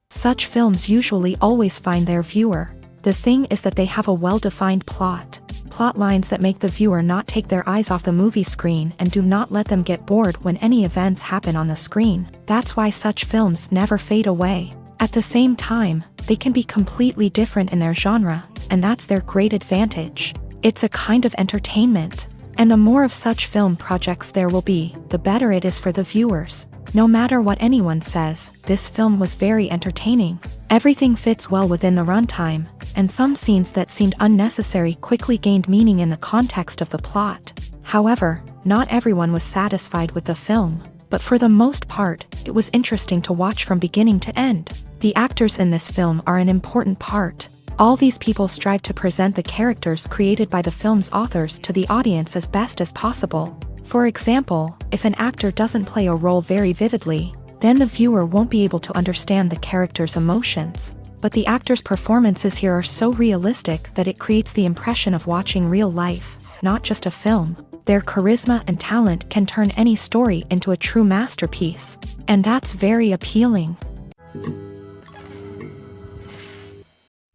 Such films usually always find their viewer. The thing is that they have a well-defined plot lines that make the viewer not take their eyes off the movie screen and do not let them get bored when any events happen on the screen. That's why such films never fade away. At the same time, they can be completely different in their genre, and that's their great advantage. It's a kind of entertainment. And the more of such film projects there will be, the better it is for the viewers. No matter what anyone says, this film was very entertaining. Everything fits well within the runtime, and some scenes that seemed unnecessary quickly gained meaning in the context of the plot. However, not everyone was satisfied with the film, but for the most part, it was interesting to watch from beginning to end. The actors in this film are an important part. All these people strive to present the characters created by the film's authors to the audience as best as possible. For example, if an actor doesn't play a role very vividly, then the viewer won't be able to understand the character's emotions. But the actors' performances here are so realistic that it creates the impression of watching real life, not just a film. Their charisma and talent can turn any story into a true masterpiece, and that's very appealing.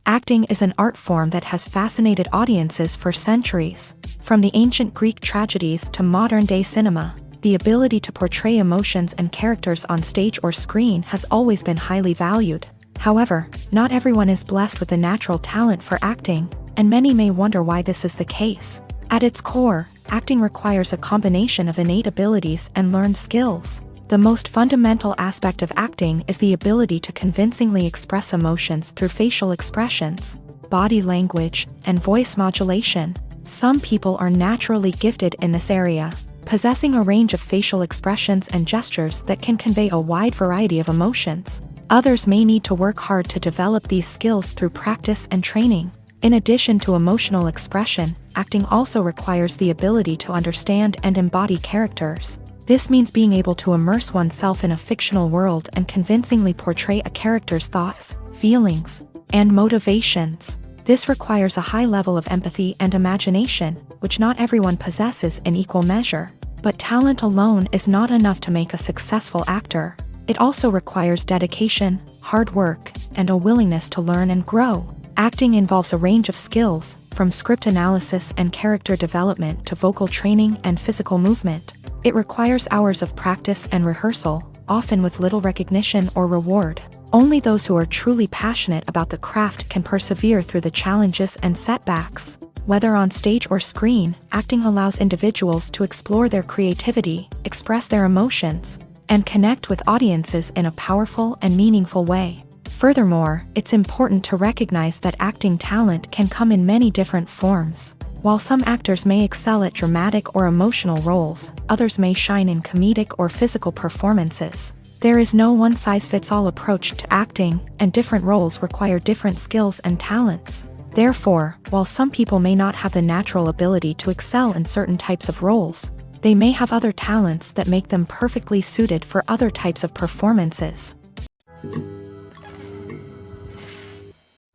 Acting is an art form that has fascinated audiences for centuries. From the ancient Greek tragedies to modern-day cinema, the ability to portray emotions and characters on stage or screen has always been highly valued. However, not everyone is blessed with a natural talent for acting, and many may wonder why this is the case. At its core, acting requires a combination of innate abilities and learned skills. The most fundamental aspect of acting is the ability to convincingly express emotions through facial expressions, body language, and voice modulation. Some people are naturally gifted in this area, possessing a range of facial expressions and gestures that can convey a wide variety of emotions. Others may need to work hard to develop these skills through practice and training. In addition to emotional expression, acting also requires the ability to understand and embody characters. This means being able to immerse oneself in a fictional world and convincingly portray a character's thoughts, feelings, and motivations. This requires a high level of empathy and imagination, which not everyone possesses in equal measure. But talent alone is not enough to make a successful actor. It also requires dedication, hard work, and a willingness to learn and grow. Acting involves a range of skills, from script analysis and character development to vocal training and physical movement. It requires hours of practice and rehearsal, often with little recognition or reward. Only those who are truly passionate about the craft can persevere through the challenges and setbacks. Whether on stage or screen, acting allows individuals to explore their creativity, express their emotions, and connect with audiences in a powerful and meaningful way. Furthermore, it's important to recognize that acting talent can come in many different forms. While some actors may excel at dramatic or emotional roles, others may shine in comedic or physical performances. There is no one-size-fits-all approach to acting, and different roles require different skills and talents. Therefore, while some people may not have the natural ability to excel in certain types of roles, they may have other talents that make them perfectly suited for other types of performances.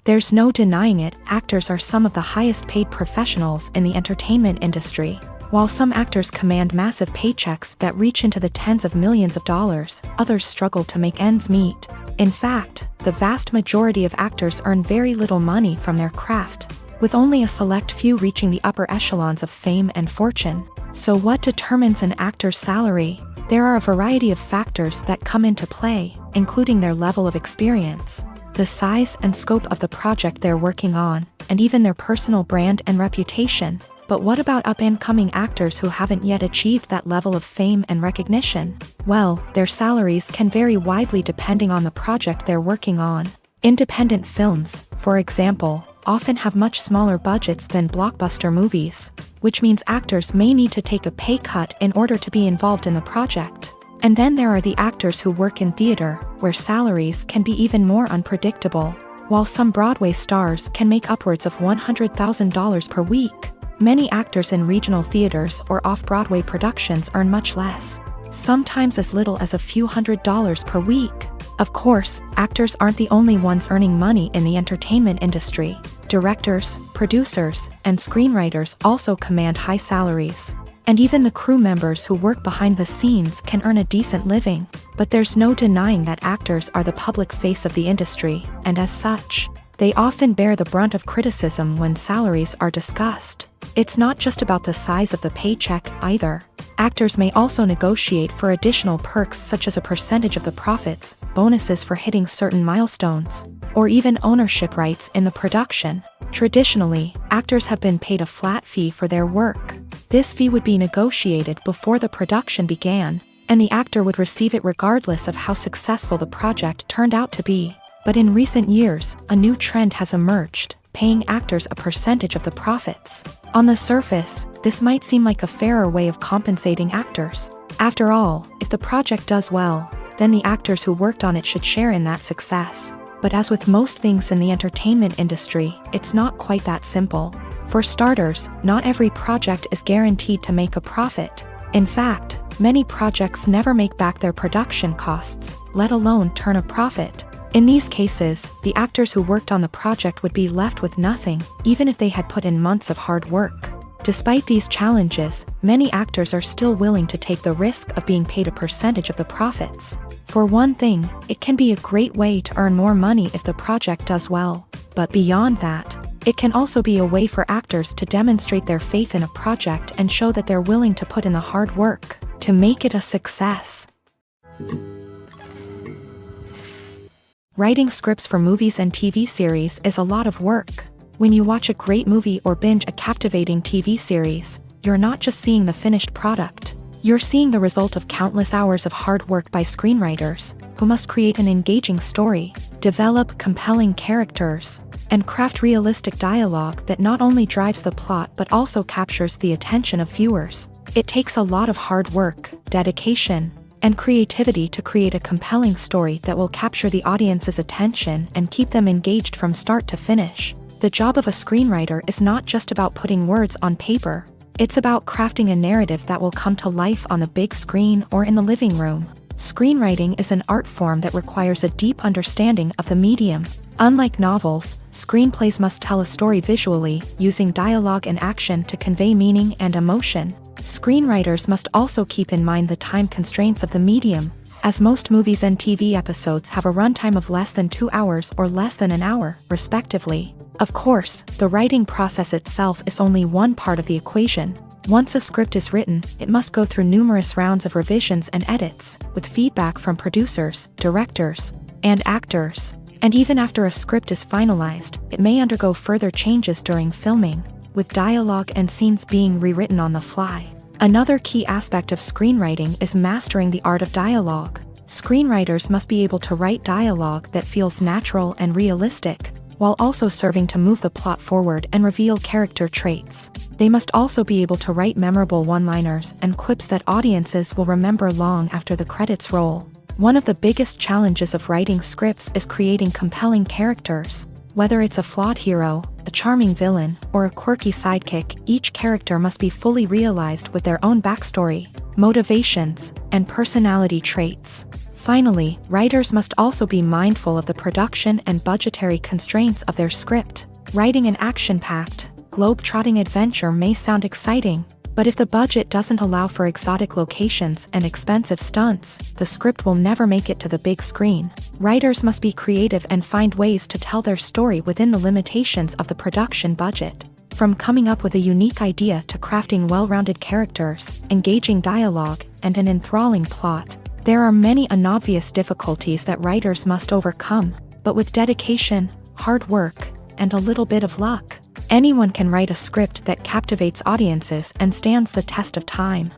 There's no denying it, actors are some of the highest-paid professionals in the entertainment industry. While some actors command massive paychecks that reach into the tens of millions of dollars, others struggle to make ends meet. In fact, the vast majority of actors earn very little money from their craft, with only a select few reaching the upper echelons of fame and fortune. So what determines an actor's salary? There are a variety of factors that come into play, including their level of experience, the size and scope of the project they're working on, and even their personal brand and reputation. But what about up-and-coming actors who haven't yet achieved that level of fame and recognition? Well, their salaries can vary widely depending on the project they're working on. Independent films, for example, often have much smaller budgets than blockbuster movies, which means actors may need to take a pay cut in order to be involved in the project. And then there are the actors who work in theater, where salaries can be even more unpredictable. While some Broadway stars can make upwards of $100,000 per week, many actors in regional theaters or off-Broadway productions earn much less, sometimes as little as a few $100s per week. Of course, actors aren't the only ones earning money in the entertainment industry. Directors, producers, and screenwriters also command high salaries. And even the crew members who work behind the scenes can earn a decent living. But there's no denying that actors are the public face of the industry, and as such, they often bear the brunt of criticism when salaries are discussed. It's not just about the size of the paycheck either. Actors may also negotiate for additional perks such as a percentage of the profits, bonuses for hitting certain milestones, or even ownership rights in the production. Traditionally, actors have been paid a flat fee for their work. This fee would be negotiated before the production began, and the actor would receive it regardless of how successful the project turned out to be. But in recent years, a new trend has emerged, paying actors a percentage of the profits. On the surface, this might seem like a fairer way of compensating actors. After all, if the project does well, then the actors who worked on it should share in that success. But as with most things in the entertainment industry, it's not quite that simple. For starters, not every project is guaranteed to make a profit. In fact, many projects never make back their production costs, let alone turn a profit. In these cases, the actors who worked on the project would be left with nothing, even if they had put in months of hard work. Despite these challenges, many actors are still willing to take the risk of being paid a percentage of the profits. For one thing, it can be a great way to earn more money if the project does well. But beyond that, it can also be a way for actors to demonstrate their faith in a project and show that they're willing to put in the hard work to make it a success. Writing scripts for movies and TV series is a lot of work. When you watch a great movie or binge a captivating TV series, you're not just seeing the finished product. You're seeing the result of countless hours of hard work by screenwriters, who must create an engaging story, develop compelling characters, and craft realistic dialogue that not only drives the plot but also captures the attention of viewers. It takes a lot of hard work, dedication, and creativity to create a compelling story that will capture the audience's attention and keep them engaged from start to finish. The job of a screenwriter is not just about putting words on paper. It's about crafting a narrative that will come to life on the big screen or in the living room. Screenwriting is an art form that requires a deep understanding of the medium. Unlike novels, screenplays must tell a story visually, using dialogue and action to convey meaning and emotion. Screenwriters must also keep in mind the time constraints of the medium, as most movies and TV episodes have a runtime of less than 2 hours or less than an hour, respectively. Of course, the writing process itself is only one part of the equation. Once a script is written, it must go through numerous rounds of revisions and edits, with feedback from producers, directors, and actors. And even after a script is finalized, it may undergo further changes during filming, with dialogue and scenes being rewritten on the fly. Another key aspect of screenwriting is mastering the art of dialogue. Screenwriters must be able to write dialogue that feels natural and realistic, while also serving to move the plot forward and reveal character traits. They must also be able to write memorable one-liners and quips that audiences will remember long after the credits roll. One of the biggest challenges of writing scripts is creating compelling characters. Whether it's a flawed hero, a charming villain, or a quirky sidekick, each character must be fully realized with their own backstory, motivations, and personality traits. Finally, writers must also be mindful of the production and budgetary constraints of their script. Writing an action-packed, globe-trotting adventure may sound exciting, but if the budget doesn't allow for exotic locations and expensive stunts, the script will never make it to the big screen. Writers must be creative and find ways to tell their story within the limitations of the production budget. From coming up with a unique idea to crafting well-rounded characters, engaging dialogue, and an enthralling plot, There are many unobvious difficulties that writers must overcome, but with dedication, hard work, and a little bit of luck, anyone can write a script that captivates audiences and stands the test of time.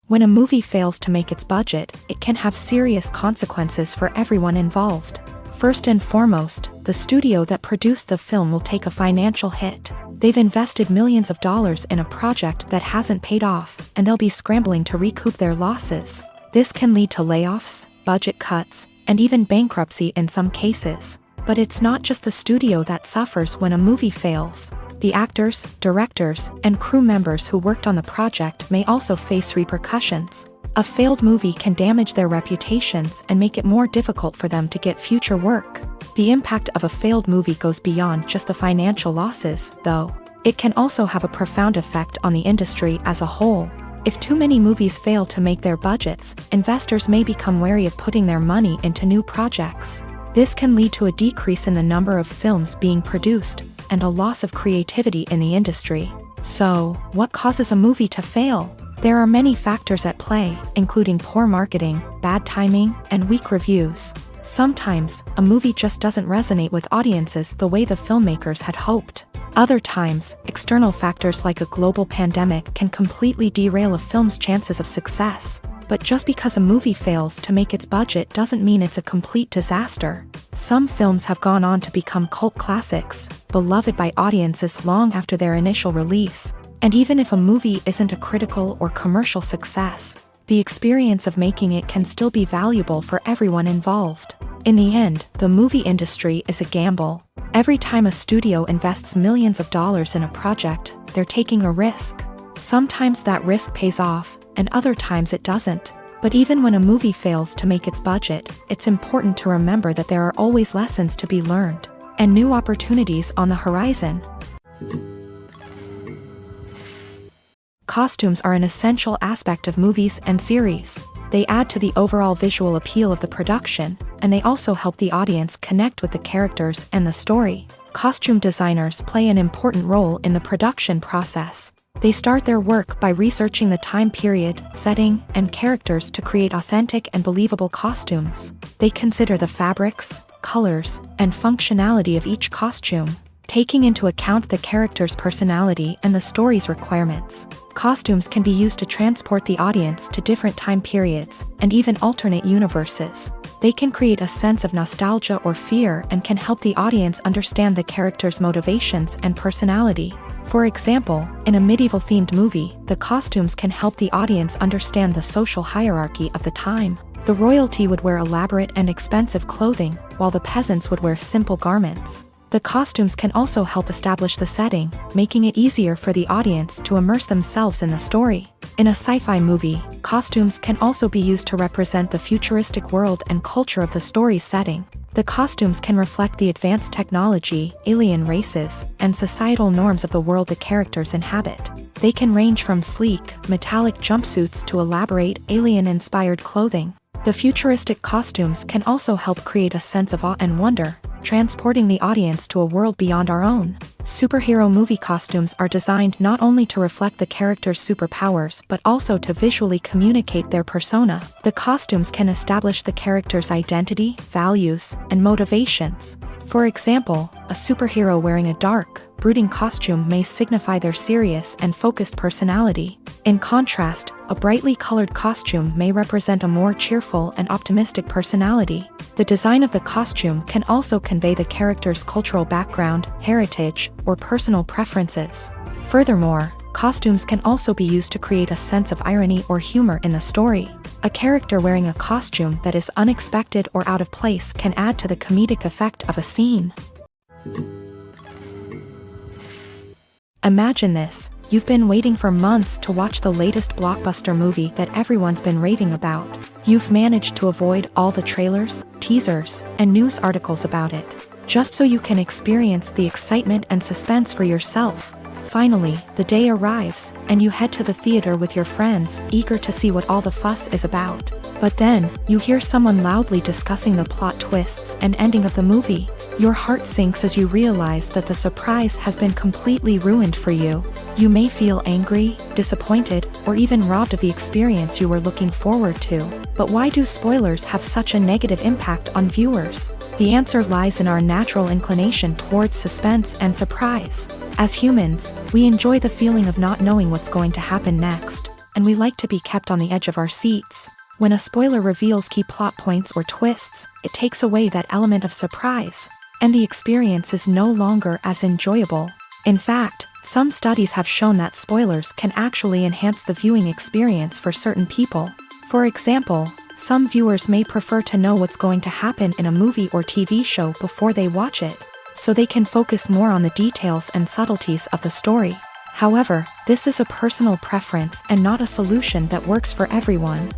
When a movie fails to make its budget, it can have serious consequences for everyone involved. First and foremost, the studio that produced the film will take a financial hit. They've invested millions of dollars in a project that hasn't paid off, and they'll be scrambling to recoup their losses. This can lead to layoffs, budget cuts, and even bankruptcy in some cases. But it's not just the studio that suffers when a movie fails. The actors, directors, and crew members who worked on the project may also face repercussions. A failed movie can damage their reputations and make it more difficult for them to get future work. The impact of a failed movie goes beyond just the financial losses, though. It can also have a profound effect on the industry as a whole. If too many movies fail to make their budgets, investors may become wary of putting their money into new projects. This can lead to a decrease in the number of films being produced, and a loss of creativity in the industry. So, what causes a movie to fail? There are many factors at play, including poor marketing, bad timing, and weak reviews. Sometimes, a movie just doesn't resonate with audiences the way the filmmakers had hoped. Other times, external factors like a global pandemic can completely derail a film's chances of success. But just because a movie fails to make its budget doesn't mean it's a complete disaster. Some films have gone on to become cult classics, beloved by audiences long after their initial release. And even if a movie isn't a critical or commercial success, the experience of making it can still be valuable for everyone involved. In the end, the movie industry is a gamble. Every time a studio invests millions of dollars in a project, they're taking a risk. Sometimes that risk pays off, and other times it doesn't. But even when a movie fails to make its budget, it's important to remember that there are always lessons to be learned, and new opportunities on the horizon. Costumes are an essential aspect of movies and series. They add to the overall visual appeal of the production, and they also help the audience connect with the characters and the story. Costume designers play an important role in the production process. They start their work by researching the time period, setting, and characters to create authentic and believable costumes. They consider the fabrics, colors, and functionality of each costume, taking into account the character's personality and the story's requirements. Costumes can be used to transport the audience to different time periods and even alternate universes. They can create a sense of nostalgia or fear and can help the audience understand the character's motivations and personality. For example, in a medieval-themed movie, the costumes can help the audience understand the social hierarchy of the time. The royalty would wear elaborate and expensive clothing, while the peasants would wear simple garments. The costumes can also help establish the setting, making it easier for the audience to immerse themselves in the story. In a sci-fi movie, costumes can also be used to represent the futuristic world and culture of the story's setting. The costumes can reflect the advanced technology, alien races, and societal norms of the world the characters inhabit. They can range from sleek, metallic jumpsuits to elaborate, alien-inspired clothing. The futuristic costumes can also help create a sense of awe and wonder, transporting the audience to a world beyond our own. Superhero movie costumes are designed not only to reflect the character's superpowers but also to visually communicate their persona. The costumes can establish the character's identity, values, and motivations. For example, a superhero wearing a dark, brooding costume may signify their serious and focused personality. In contrast, a brightly colored costume may represent a more cheerful and optimistic personality. The design of the costume can also convey the character's cultural background, heritage, or personal preferences. Furthermore, costumes can also be used to create a sense of irony or humor in the story. A character wearing a costume that is unexpected or out of place can add to the comedic effect of a scene. Imagine this: you've been waiting for months to watch the latest blockbuster movie that everyone's been raving about. You've managed to avoid all the trailers, teasers, and news articles about it, just so you can experience the excitement and suspense for yourself. Finally, the day arrives, and you head to the theater with your friends, eager to see what all the fuss is about. But then, you hear someone loudly discussing the plot twists and ending of the movie. Your heart sinks as you realize that the surprise has been completely ruined for you. You may feel angry, disappointed, or even robbed of the experience you were looking forward to. But why do spoilers have such a negative impact on viewers? The answer lies in our natural inclination towards suspense and surprise. As humans, we enjoy the feeling of not knowing what's going to happen next, and we like to be kept on the edge of our seats. When a spoiler reveals key plot points or twists, it takes away that element of surprise, and the experience is no longer as enjoyable. In fact, some studies have shown that spoilers can actually enhance the viewing experience for certain people. For example, some viewers may prefer to know what's going to happen in a movie or TV show before they watch it, so they can focus more on the details and subtleties of the story. However, this is a personal preference and not a solution that works for everyone.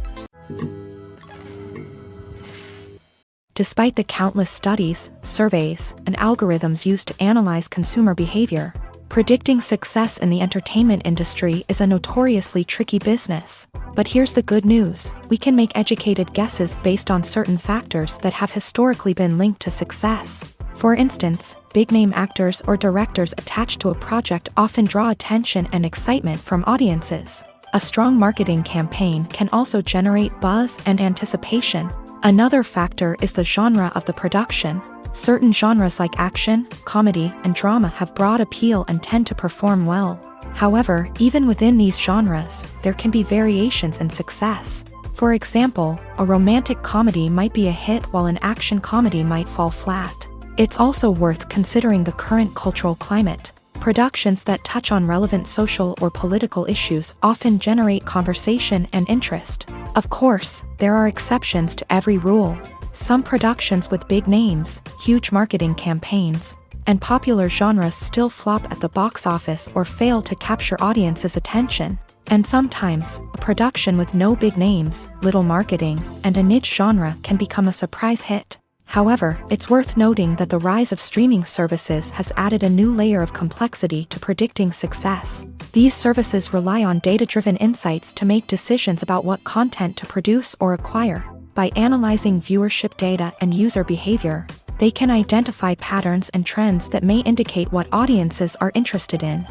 Despite the countless studies, surveys, and algorithms used to analyze consumer behavior, predicting success in the entertainment industry is a notoriously tricky business. But here's the good news: we can make educated guesses based on certain factors that have historically been linked to success. For instance, big-name actors or directors attached to a project often draw attention and excitement from audiences. A strong marketing campaign can also generate buzz and anticipation. Another factor is the genre of the production. Certain genres like action, comedy, and drama have broad appeal and tend to perform well. However, even within these genres, there can be variations in success. For example, a romantic comedy might be a hit while an action comedy might fall flat. It's also worth considering the current cultural climate. Productions that touch on relevant social or political issues often generate conversation and interest. Of course, there are exceptions to every rule. Some productions with big names, huge marketing campaigns, and popular genres still flop at the box office or fail to capture audiences' attention. And sometimes, a production with no big names, little marketing, and a niche genre can become a surprise hit. However, it's worth noting that the rise of streaming services has added a new layer of complexity to predicting success. These services rely on data-driven insights to make decisions about what content to produce or acquire. By analyzing viewership data and user behavior, they can identify patterns and trends that may indicate what audiences are interested in.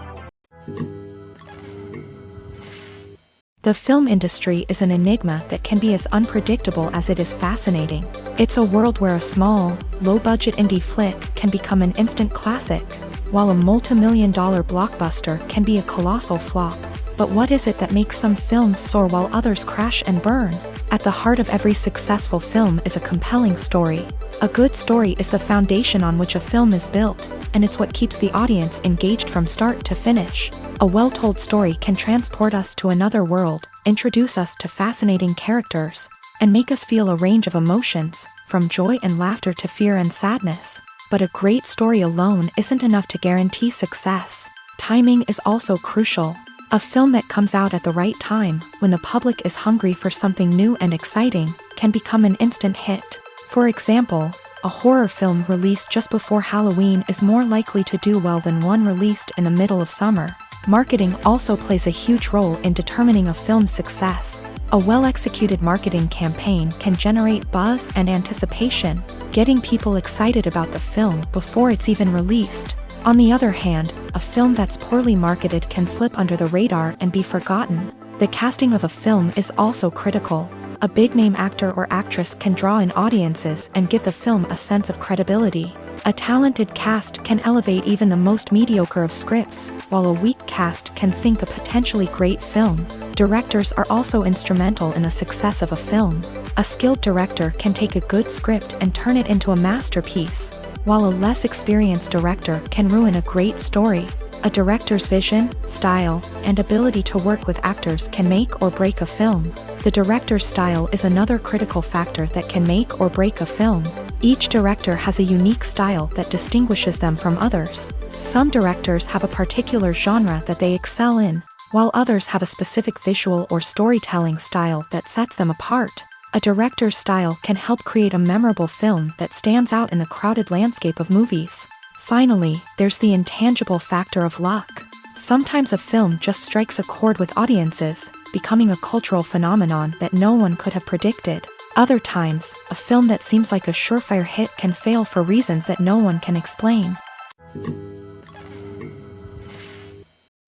The film industry is an enigma that can be as unpredictable as it is fascinating. It's a world where a small, low-budget indie flick can become an instant classic, while a multi-million-dollar blockbuster can be a colossal flop. But what is it that makes some films soar while others crash and burn? At the heart of every successful film is a compelling story. A good story is the foundation on which a film is built, and it's what keeps the audience engaged from start to finish. A well-told story can transport us to another world, introduce us to fascinating characters, and make us feel a range of emotions, from joy and laughter to fear and sadness. But a great story alone isn't enough to guarantee success. Timing is also crucial. A film that comes out at the right time, when the public is hungry for something new and exciting, can become an instant hit. For example, a horror film released just before Halloween is more likely to do well than one released in the middle of summer. Marketing also plays a huge role in determining a film's success. A well-executed marketing campaign can generate buzz and anticipation, getting people excited about the film before it's even released. On the other hand, a film that's poorly marketed can slip under the radar and be forgotten. The casting of a film is also critical. A big-name actor or actress can draw in audiences and give the film a sense of credibility. A talented cast can elevate even the most mediocre of scripts, while a weak cast can sink a potentially great film. Directors are also instrumental in the success of a film. A skilled director can take a good script and turn it into a masterpiece, while a less experienced director can ruin a great story. A director's vision, style, and ability to work with actors can make or break a film. The director's style is another critical factor that can make or break a film. Each director has a unique style that distinguishes them from others. Some directors have a particular genre that they excel in, while others have a specific visual or storytelling style that sets them apart. A director's style can help create a memorable film that stands out in the crowded landscape of movies. Finally, there's the intangible factor of luck. Sometimes a film just strikes a chord with audiences, becoming a cultural phenomenon that no one could have predicted. Other times, a film that seems like a surefire hit can fail for reasons that no one can explain.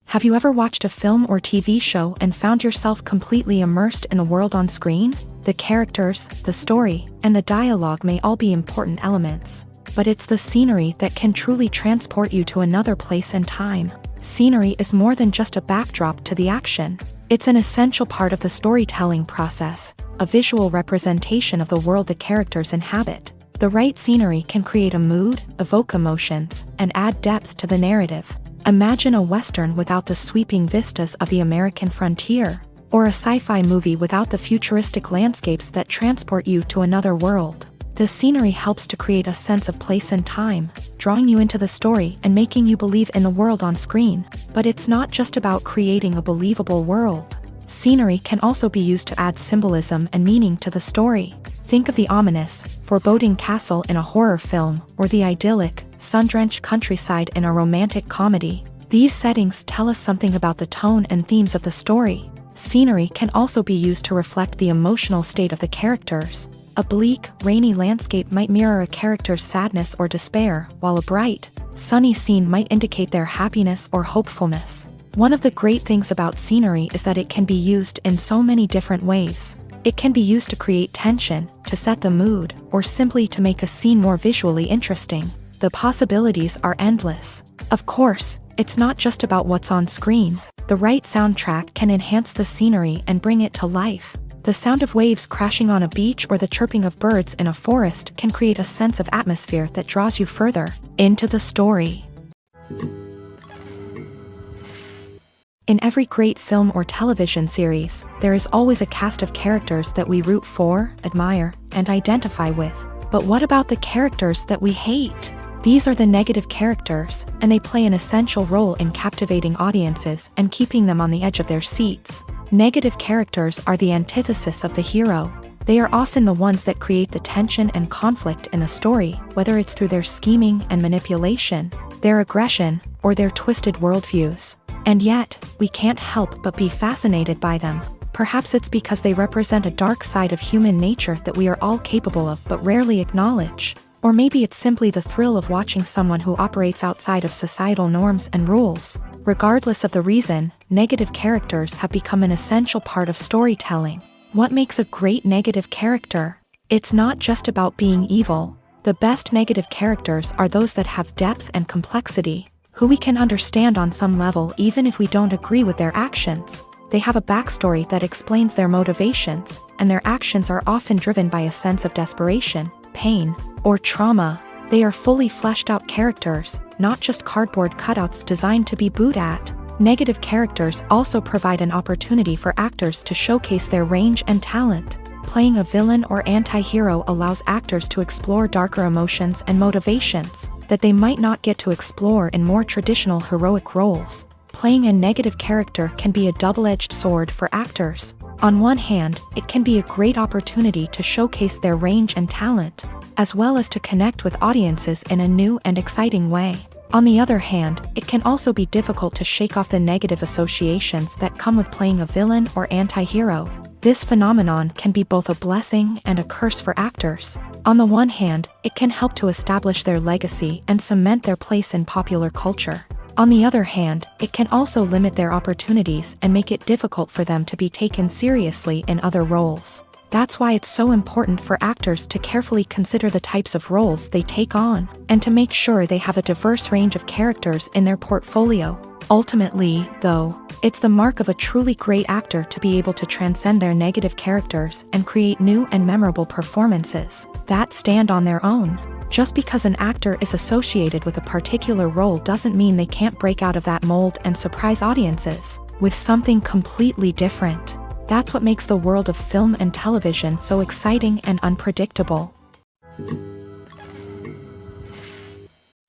Have you ever watched a film or TV show and found yourself completely immersed in the world on screen? The characters, the story, and the dialogue may all be important elements, but it's the scenery that can truly transport you to another place and time. Scenery is more than just a backdrop to the action. It's an essential part of the storytelling process, a visual representation of the world the characters inhabit. The right scenery can create a mood, evoke emotions, and add depth to the narrative. Imagine a Western without the sweeping vistas of the American frontier, or a sci-fi movie without the futuristic landscapes that transport you to another world. The scenery helps to create a sense of place and time, drawing you into the story and making you believe in the world on screen. But it's not just about creating a believable world. Scenery can also be used to add symbolism and meaning to the story. Think of the ominous, foreboding castle in a horror film, or the idyllic, sun-drenched countryside in a romantic comedy. These settings tell us something about the tone and themes of the story. Scenery can also be used to reflect the emotional state of the characters. A bleak, rainy landscape might mirror a character's sadness or despair, while a bright, sunny scene might indicate their happiness or hopefulness. One of the great things about scenery is that it can be used in so many different ways. It can be used to create tension, to set the mood, or simply to make a scene more visually interesting. The possibilities are endless. Of course, it's not just about what's on screen. The right soundtrack can enhance the scenery and bring it to life. The sound of waves crashing on a beach or the chirping of birds in a forest can create a sense of atmosphere that draws you further into the story. In every great film or television series, there is always a cast of characters that we root for, admire, and identify with. But what about the characters that we hate? These are the negative characters, and they play an essential role in captivating audiences and keeping them on the edge of their seats. Negative characters are the antithesis of the hero. They are often the ones that create the tension and conflict in the story, whether it's through their scheming and manipulation, their aggression, or their twisted worldviews. And yet, we can't help but be fascinated by them. Perhaps it's because they represent a dark side of human nature that we are all capable of but rarely acknowledge. Or maybe it's simply the thrill of watching someone who operates outside of societal norms and rules. Regardless of the reason, negative characters have become an essential part of storytelling. What makes a great negative character? It's not just about being evil. The best negative characters are those that have depth and complexity, who we can understand on some level even if we don't agree with their actions. They have a backstory that explains their motivations, and their actions are often driven by a sense of desperation, pain, or trauma. They are fully fleshed out characters, not just cardboard cutouts designed to be booed at. Negative characters also provide an opportunity for actors to showcase their range and talent. Playing a villain or anti-hero allows actors to explore darker emotions and motivations that they might not get to explore in more traditional heroic roles. Playing a negative character can be a double-edged sword for actors. On one hand, it can be a great opportunity to showcase their range and talent, as well as to connect with audiences in a new and exciting way. On the other hand, it can also be difficult to shake off the negative associations that come with playing a villain or anti-hero. This phenomenon can be both a blessing and a curse for actors. On the one hand, it can help to establish their legacy and cement their place in popular culture. On the other hand, it can also limit their opportunities and make it difficult for them to be taken seriously in other roles. That's why it's so important for actors to carefully consider the types of roles they take on, and to make sure they have a diverse range of characters in their portfolio. Ultimately, though, it's the mark of a truly great actor to be able to transcend their negative characters and create new and memorable performances that stand on their own. Just because an actor is associated with a particular role doesn't mean they can't break out of that mold and surprise audiences with something completely different. That's what makes the world of film and television so exciting and unpredictable.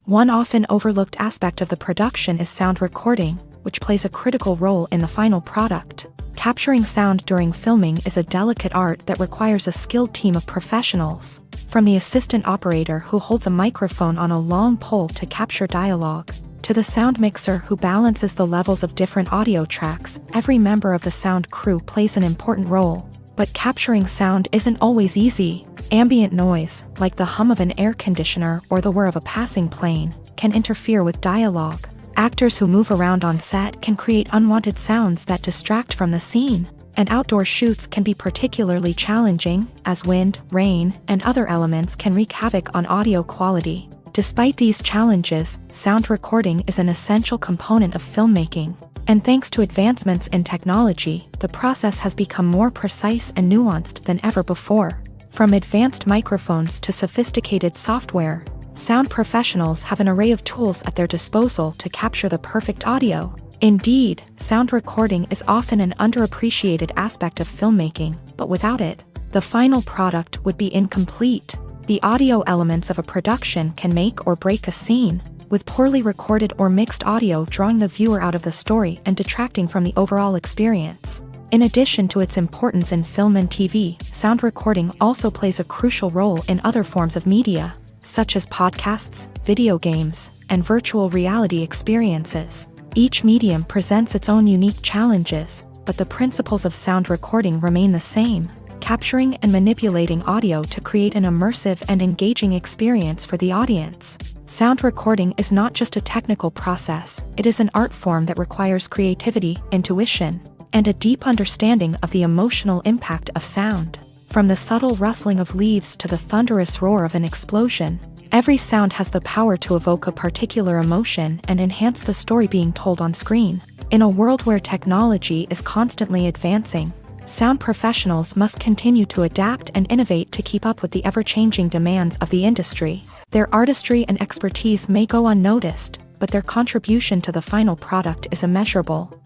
One often overlooked aspect of the production is sound recording, which plays a critical role in the final product. Capturing sound during filming is a delicate art that requires a skilled team of professionals. From the assistant operator who holds a microphone on a long pole to capture dialogue, To the sound mixer who balances the levels of different audio tracks, every member of the sound crew plays an important role. But capturing sound isn't always easy. Ambient noise, like the hum of an air conditioner or the whir of a passing plane, can interfere with dialogue. Actors who move around on set can create unwanted sounds that distract from the scene. And outdoor shoots can be particularly challenging, as wind, rain, and other elements can wreak havoc on audio quality. Despite these challenges, sound recording is an essential component of filmmaking. And thanks to advancements in technology, the process has become more precise and nuanced than ever before. From advanced microphones to sophisticated software, sound professionals have an array of tools at their disposal to capture the perfect audio. Indeed, sound recording is often an underappreciated aspect of filmmaking, but without it, the final product would be incomplete. The audio elements of a production can make or break a scene, with poorly recorded or mixed audio drawing the viewer out of the story and detracting from the overall experience. In addition to its importance in film and TV, sound recording also plays a crucial role in other forms of media, such as podcasts, video games, and virtual reality experiences. Each medium presents its own unique challenges, but the principles of sound recording remain the same, capturing and manipulating audio to create an immersive and engaging experience for the audience. Sound recording is not just a technical process, it is an art form that requires creativity, intuition, and a deep understanding of the emotional impact of sound. From the subtle rustling of leaves to the thunderous roar of an explosion, every sound has the power to evoke a particular emotion and enhance the story being told on screen. In a world where technology is constantly advancing, sound professionals must continue to adapt and innovate to keep up with the ever-changing demands of the industry. Their artistry and expertise may go unnoticed, but their contribution to the final product is immeasurable.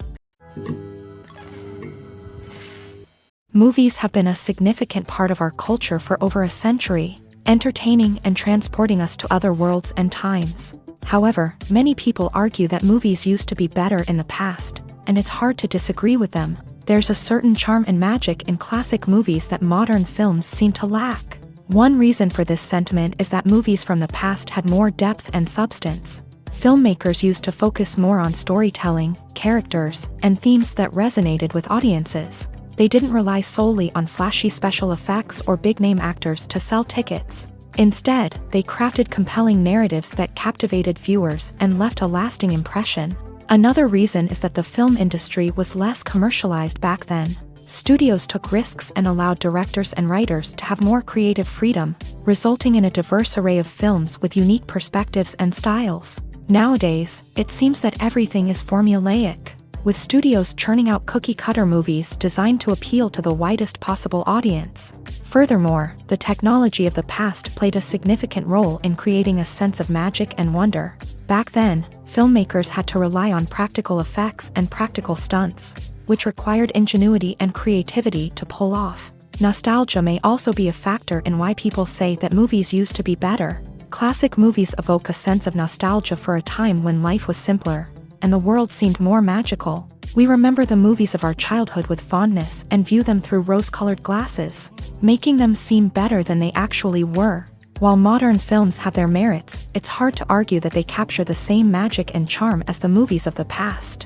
Movies have been a significant part of our culture for over a century, entertaining and transporting us to other worlds and times. However, many people argue that movies used to be better in the past, and it's hard to disagree with them. There's a certain charm and magic in classic movies that modern films seem to lack. One reason for this sentiment is that movies from the past had more depth and substance. Filmmakers used to focus more on storytelling, characters, and themes that resonated with audiences. They didn't rely solely on flashy special effects or big-name actors to sell tickets. Instead, they crafted compelling narratives that captivated viewers and left a lasting impression. Another reason is that the film industry was less commercialized back then. Studios took risks and allowed directors and writers to have more creative freedom, resulting in a diverse array of films with unique perspectives and styles. Nowadays, it seems that everything is formulaic, with studios churning out cookie-cutter movies designed to appeal to the widest possible audience. Furthermore, the technology of the past played a significant role in creating a sense of magic and wonder. Back then, filmmakers had to rely on practical effects and practical stunts, which required ingenuity and creativity to pull off. Nostalgia may also be a factor in why people say that movies used to be better. Classic movies evoke a sense of nostalgia for a time when life was simpler, and the world seemed more magical. We remember the movies of our childhood with fondness and view them through rose-colored glasses, making them seem better than they actually were. While modern films have their merits, it's hard to argue that they capture the same magic and charm as the movies of the past.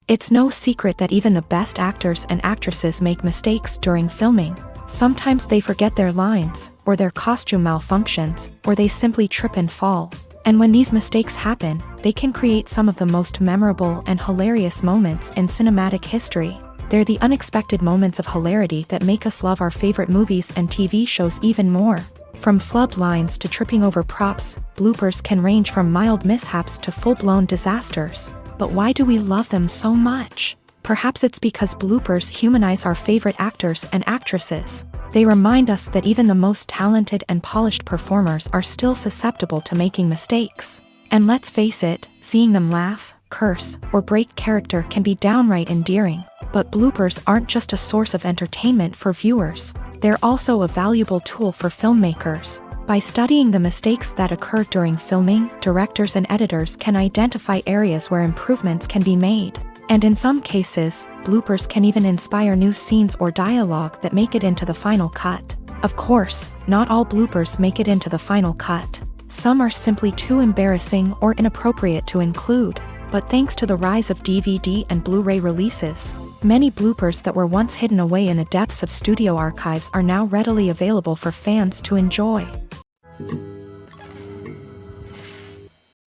It's no secret that even the best actors and actresses make mistakes during filming. Sometimes they forget their lines, or their costume malfunctions, or they simply trip and fall. And when these mistakes happen, they can create some of the most memorable and hilarious moments in cinematic history. They're the unexpected moments of hilarity that make us love our favorite movies and TV shows even more. From flubbed lines to tripping over props, bloopers can range from mild mishaps to full-blown disasters. But why do we love them so much? Perhaps it's because bloopers humanize our favorite actors and actresses. They remind us that even the most talented and polished performers are still susceptible to making mistakes. And let's face it, seeing them laugh, curse, or break character can be downright endearing. But bloopers aren't just a source of entertainment for viewers. They're also a valuable tool for filmmakers. By studying the mistakes that occur during filming, directors and editors can identify areas where improvements can be made. And in some cases, bloopers can even inspire new scenes or dialogue that make it into the final cut. Of course, not all bloopers make it into the final cut. Some are simply too embarrassing or inappropriate to include. But thanks to the rise of DVD and Blu-ray releases, many bloopers that were once hidden away in the depths of studio archives are now readily available for fans to enjoy.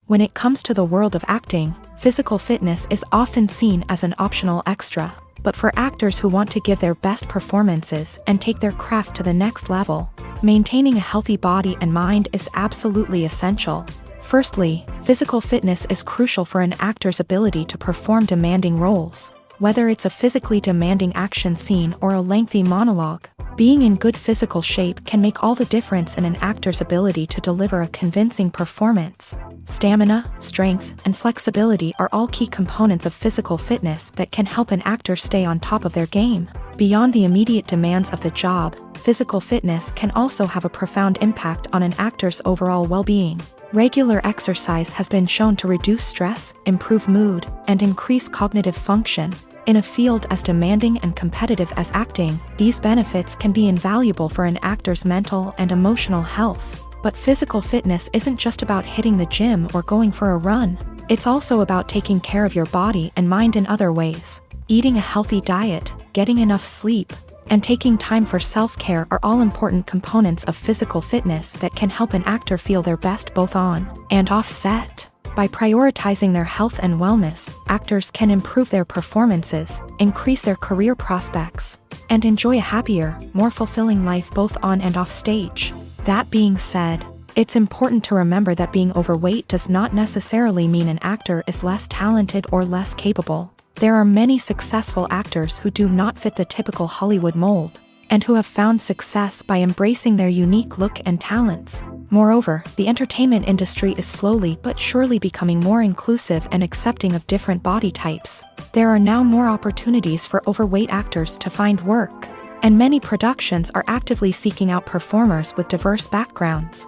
When it comes to the world of acting, physical fitness is often seen as an optional extra. But for actors who want to give their best performances and take their craft to the next level, maintaining a healthy body and mind is absolutely essential. Firstly, physical fitness is crucial for an actor's ability to perform demanding roles. Whether it's a physically demanding action scene or a lengthy monologue, being in good physical shape can make all the difference in an actor's ability to deliver a convincing performance. Stamina, strength, and flexibility are all key components of physical fitness that can help an actor stay on top of their game. Beyond the immediate demands of the job, physical fitness can also have a profound impact on an actor's overall well-being. Regular exercise has been shown to reduce stress, improve mood, and increase cognitive function. In a field as demanding and competitive as acting, these benefits can be invaluable for an actor's mental and emotional health. But physical fitness isn't just about hitting the gym or going for a run. It's also about taking care of your body and mind in other ways. Eating a healthy diet, getting enough sleep, and taking time for self-care are all important components of physical fitness that can help an actor feel their best both on and off set. By prioritizing their health and wellness, actors can improve their performances, increase their career prospects, and enjoy a happier, more fulfilling life both on and off stage. That being said, it's important to remember that being overweight does not necessarily mean an actor is less talented or less capable. There are many successful actors who do not fit the typical Hollywood mold, and who have found success by embracing their unique look and talents. Moreover, the entertainment industry is slowly but surely becoming more inclusive and accepting of different body types. There are now more opportunities for overweight actors to find work, and many productions are actively seeking out performers with diverse backgrounds.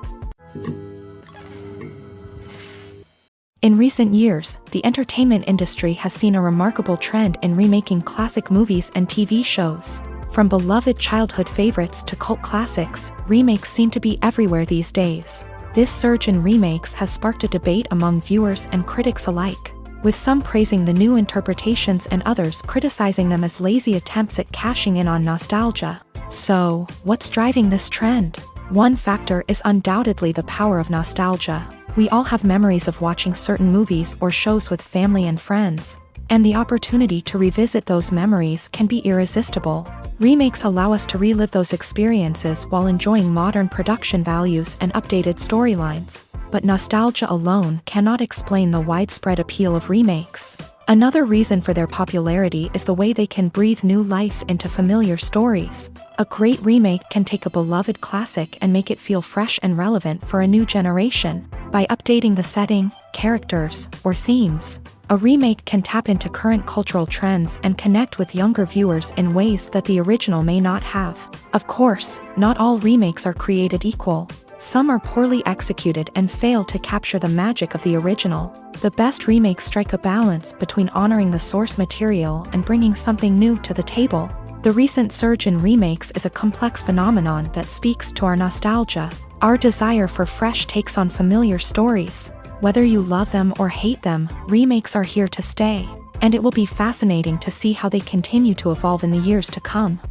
In recent years, the entertainment industry has seen a remarkable trend in remaking classic movies and TV shows. From beloved childhood favorites to cult classics, remakes seem to be everywhere these days. This surge in remakes has sparked a debate among viewers and critics alike, with some praising the new interpretations and others criticizing them as lazy attempts at cashing in on nostalgia. So, what's driving this trend? One factor is undoubtedly the power of nostalgia. We all have memories of watching certain movies or shows with family and friends, and the opportunity to revisit those memories can be irresistible. Remakes allow us to relive those experiences while enjoying modern production values and updated storylines. But nostalgia alone cannot explain the widespread appeal of remakes. Another reason for their popularity is the way they can breathe new life into familiar stories. A great remake can take a beloved classic and make it feel fresh and relevant for a new generation. By updating the setting, characters, or themes, a remake can tap into current cultural trends and connect with younger viewers in ways that the original may not have. Of course, not all remakes are created equal. Some are poorly executed and fail to capture the magic of the original. The best remakes strike a balance between honoring the source material and bringing something new to the table. The recent surge in remakes is a complex phenomenon that speaks to our nostalgia, our desire for fresh takes on familiar stories. Whether you love them or hate them, remakes are here to stay, and it will be fascinating to see how they continue to evolve in the years to come.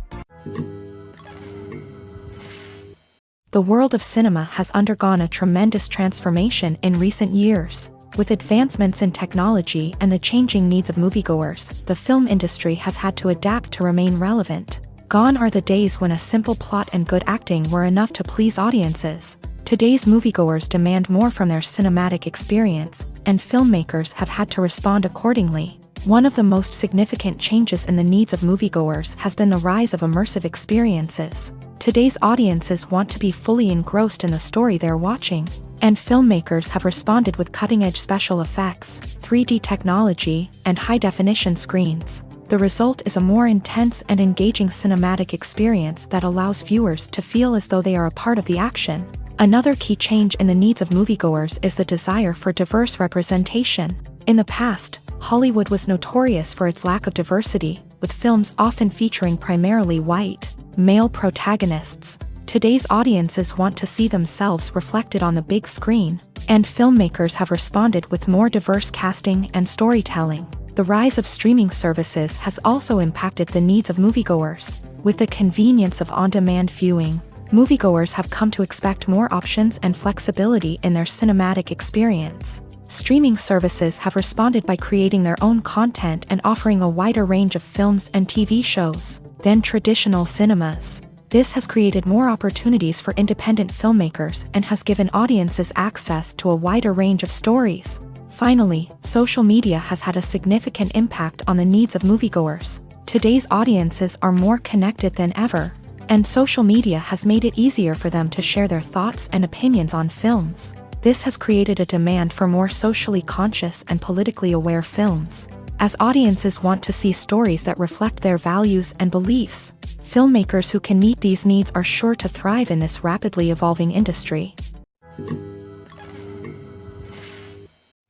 The world of cinema has undergone a tremendous transformation in recent years. With advancements in technology and the changing needs of moviegoers, the film industry has had to adapt to remain relevant. Gone are the days when a simple plot and good acting were enough to please audiences. Today's moviegoers demand more from their cinematic experience, and filmmakers have had to respond accordingly. One of the most significant changes in the needs of moviegoers has been the rise of immersive experiences. Today's audiences want to be fully engrossed in the story they're watching, and filmmakers have responded with cutting-edge special effects, 3D technology, and high-definition screens. The result is a more intense and engaging cinematic experience that allows viewers to feel as though they are a part of the action. Another key change in the needs of moviegoers is the desire for diverse representation. In the past, Hollywood was notorious for its lack of diversity, with films often featuring primarily white, male protagonists. Today's audiences want to see themselves reflected on the big screen, and filmmakers have responded with more diverse casting and storytelling. The rise of streaming services has also impacted the needs of moviegoers. With the convenience of on-demand viewing, moviegoers have come to expect more options and flexibility in their cinematic experience. Streaming services have responded by creating their own content and offering a wider range of films and TV shows than traditional cinemas. This has created more opportunities for independent filmmakers and has given audiences access to a wider range of stories. Finally, social media has had a significant impact on the needs of moviegoers. Today's audiences are more connected than ever, and social media has made it easier for them to share their thoughts and opinions on films. This has created a demand for more socially conscious and politically aware films. As audiences want to see stories that reflect their values and beliefs, filmmakers who can meet these needs are sure to thrive in this rapidly evolving industry.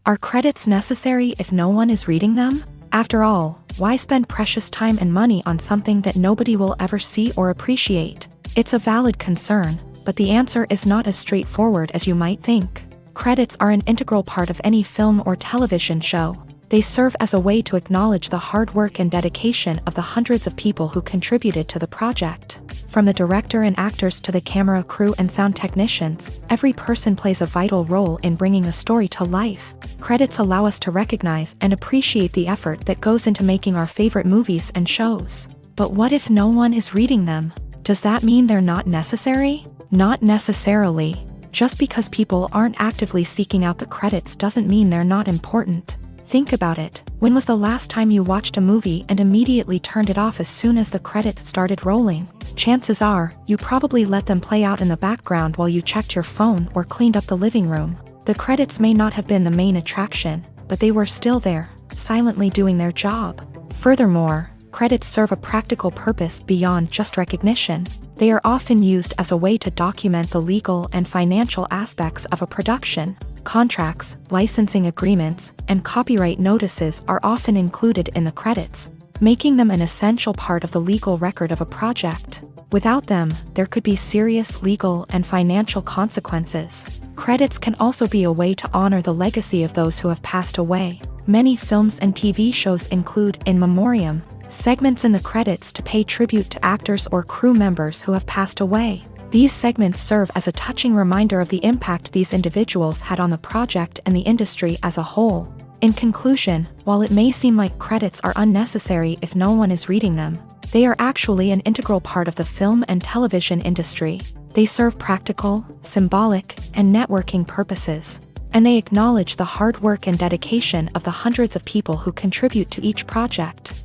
Are credits necessary if no one is reading them? After all, why spend precious time and money on something that nobody will ever see or appreciate? It's a valid concern, but the answer is not as straightforward as you might think. Credits are an integral part of any film or television show. They serve as a way to acknowledge the hard work and dedication of the hundreds of people who contributed to the project. From the director and actors to the camera crew and sound technicians, every person plays a vital role in bringing a story to life. Credits allow us to recognize and appreciate the effort that goes into making our favorite movies and shows. But what if no one is reading them? Does that mean they're not necessary? Not necessarily. Just because people aren't actively seeking out the credits doesn't mean they're not important. Think about it. When was the last time you watched a movie and immediately turned it off as soon as the credits started rolling? Chances are, you probably let them play out in the background while you checked your phone or cleaned up the living room. The credits may not have been the main attraction, but they were still there, silently doing their job. Furthermore, credits serve a practical purpose beyond just recognition. They are often used as a way to document the legal and financial aspects of a production. Contracts, licensing agreements, and copyright notices are often included in the credits, making them an essential part of the legal record of a project. Without them, there could be serious legal and financial consequences. Credits can also be a way to honor the legacy of those who have passed away. Many films and TV shows include in memoriam segments in the credits to pay tribute to actors or crew members who have passed away. These segments serve as a touching reminder of the impact these individuals had on the project and the industry as a whole. In conclusion, while it may seem like credits are unnecessary if no one is reading them, they are actually an integral part of the film and television industry. They serve practical, symbolic, and networking purposes, and they acknowledge the hard work and dedication of the hundreds of people who contribute to each project.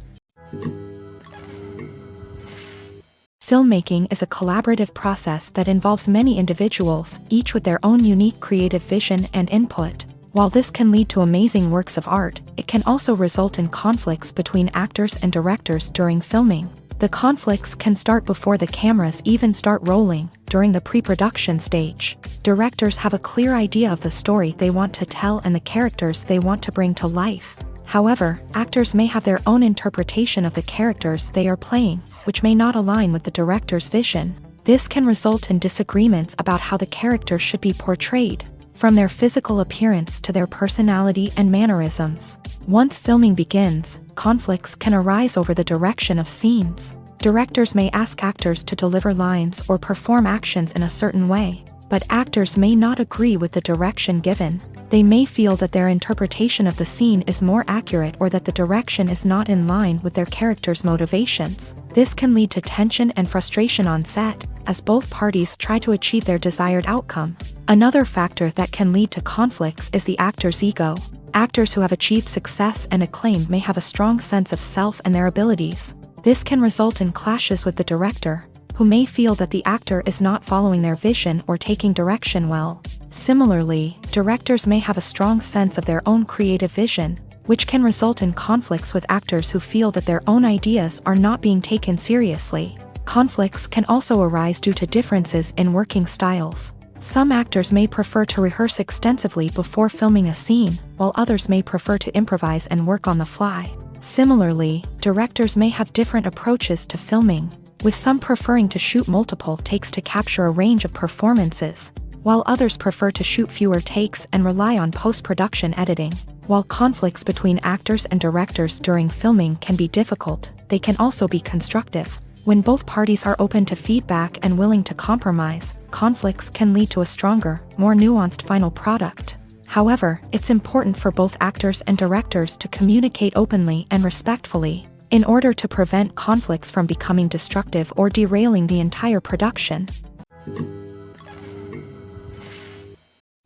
Filmmaking is a collaborative process that involves many individuals, each with their own unique creative vision and input. While this can lead to amazing works of art, it can also result in conflicts between actors and directors during filming. The conflicts can start before the cameras even start rolling, during the pre-production stage. Directors have a clear idea of the story they want to tell and the characters they want to bring to life. However, actors may have their own interpretation of the characters they are playing, which may not align with the director's vision. This can result in disagreements about how the character should be portrayed, from their physical appearance to their personality and mannerisms. Once filming begins, conflicts can arise over the direction of scenes. Directors may ask actors to deliver lines or perform actions in a certain way, but actors may not agree with the direction given. They may feel that their interpretation of the scene is more accurate or that the direction is not in line with their character's motivations. This can lead to tension and frustration on set, as both parties try to achieve their desired outcome. Another factor that can lead to conflicts is the actor's ego. Actors who have achieved success and acclaim may have a strong sense of self and their abilities. This can result in clashes with the director, who may feel that the actor is not following their vision or taking direction well. Similarly, directors may have a strong sense of their own creative vision, which can result in conflicts with actors who feel that their own ideas are not being taken seriously. Conflicts can also arise due to differences in working styles. Some actors may prefer to rehearse extensively before filming a scene, while others may prefer to improvise and work on the fly. Similarly, directors may have different approaches to filming. with some preferring to shoot multiple takes to capture a range of performances, while others prefer to shoot fewer takes and rely on post-production editing. While conflicts between actors and directors during filming can be difficult, they can also be constructive. When both parties are open to feedback and willing to compromise, conflicts can lead to a stronger, more nuanced final product. However, it's important for both actors and directors to communicate openly and respectfully, in order to prevent conflicts from becoming destructive or derailing the entire production.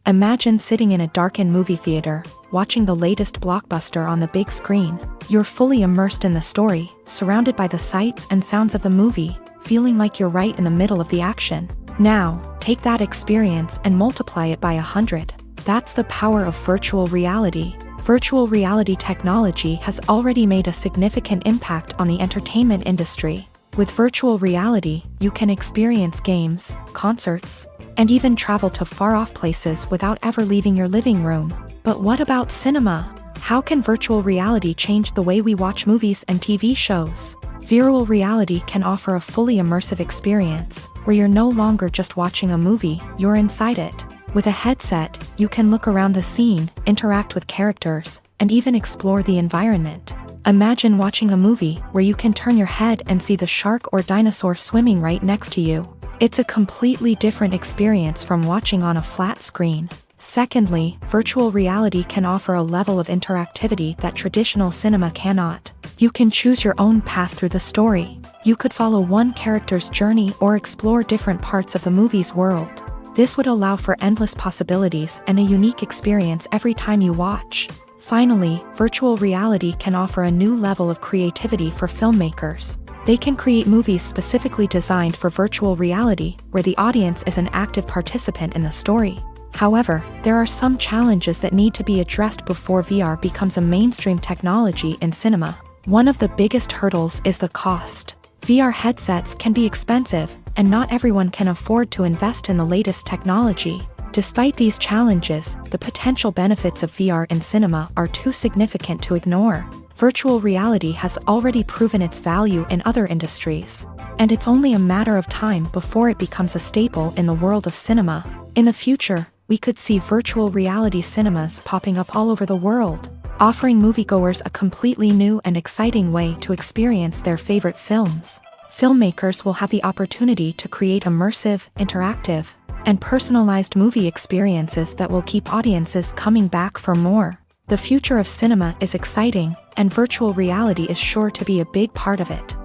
Imagine sitting in a darkened movie theater, watching the latest blockbuster on the big screen. You're fully immersed in the story, surrounded by the sights and sounds of the movie, feeling like you're right in the middle of the action. Now, take that experience and multiply it by 100. That's the power of virtual reality. Virtual reality technology has already made a significant impact on the entertainment industry. With virtual reality, you can experience games, concerts, and even travel to far-off places without ever leaving your living room. But what about cinema? How can virtual reality change the way we watch movies and TV shows? Virtual reality can offer a fully immersive experience, where you're no longer just watching a movie, you're inside it. With a headset, you can look around the scene, interact with characters, and even explore the environment. Imagine watching a movie where you can turn your head and see the shark or dinosaur swimming right next to you. It's a completely different experience from watching on a flat screen. Secondly, virtual reality can offer a level of interactivity that traditional cinema cannot. You can choose your own path through the story. You could follow one character's journey or explore different parts of the movie's world. This would allow for endless possibilities and a unique experience every time you watch. Finally, virtual reality can offer a new level of creativity for filmmakers. They can create movies specifically designed for virtual reality, where the audience is an active participant in the story. However, there are some challenges that need to be addressed before VR becomes a mainstream technology in cinema. One of the biggest hurdles is the cost. VR headsets can be expensive, and not everyone can afford to invest in the latest technology. Despite these challenges, the potential benefits of VR in cinema are too significant to ignore. Virtual reality has already proven its value in other industries, and it's only a matter of time before it becomes a staple in the world of cinema. In the future, we could see virtual reality cinemas popping up all over the world, offering moviegoers a completely new and exciting way to experience their favorite films. Filmmakers will have the opportunity to create immersive, interactive, and personalized movie experiences that will keep audiences coming back for more. The future of cinema is exciting, and virtual reality is sure to be a big part of it.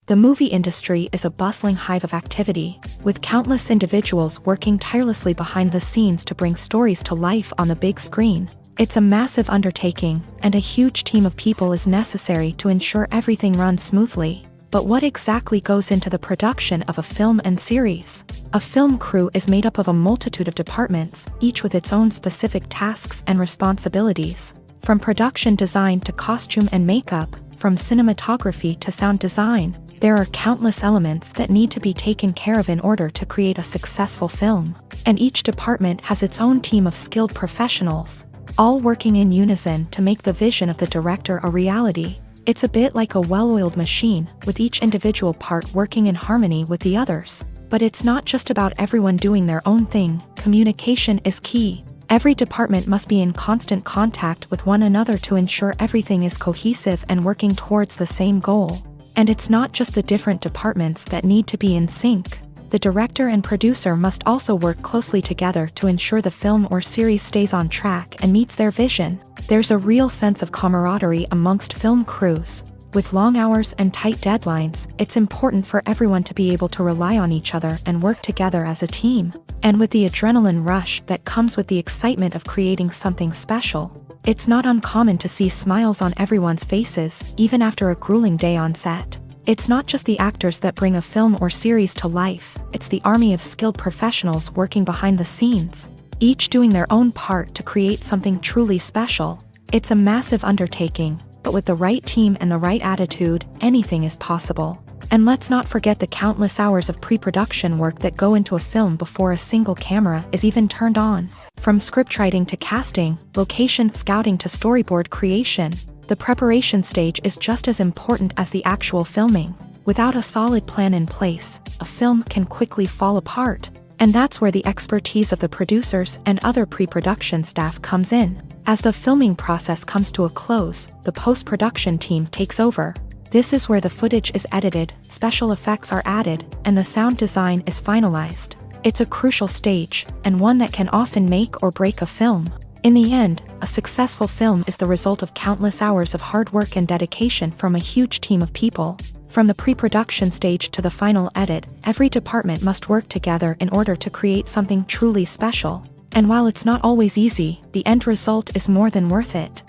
The movie industry is a bustling hive of activity, with countless individuals working tirelessly behind the scenes to bring stories to life on the big screen. It's a massive undertaking, and a huge team of people is necessary to ensure everything runs smoothly. But what exactly goes into the production of a film and series? A film crew is made up of a multitude of departments, each with its own specific tasks and responsibilities. From production design to costume and makeup, from cinematography to sound design, there are countless elements that need to be taken care of in order to create a successful film. And each department has its own team of skilled professionals, all working in unison to make the vision of the director a reality. It's a bit like a well-oiled machine, with each individual part working in harmony with the others. But it's not just about everyone doing their own thing. Communication is key. Every department must be in constant contact with one another to ensure everything is cohesive and working towards the same goal. And it's not just the different departments that need to be in sync. The director and producer must also work closely together to ensure the film or series stays on track and meets their vision. There's a real sense of camaraderie amongst film crews. With long hours and tight deadlines, it's important for everyone to be able to rely on each other and work together as a team. And with the adrenaline rush that comes with the excitement of creating something special, it's not uncommon to see smiles on everyone's faces, even after a grueling day on set. It's not just the actors that bring a film or series to life, it's the army of skilled professionals working behind the scenes, each doing their own part to create something truly special. It's a massive undertaking, but with the right team and the right attitude, anything is possible. And let's not forget the countless hours of pre-production work that go into a film before a single camera is even turned on. From scriptwriting to casting, location scouting to storyboard creation, the preparation stage is just as important as the actual filming. Without a solid plan in place, a film can quickly fall apart, and that's where the expertise of the producers and other pre-production staff comes in. As the filming process comes to a close, the post-production team takes over. This is where the footage is edited, special effects are added, and the sound design is finalized. It's a crucial stage, and one that can often make or break a film. In the end, a successful film is the result of countless hours of hard work and dedication from a huge team of people. From the pre-production stage to the final edit, every department must work together in order to create something truly special. And while it's not always easy, the end result is more than worth it.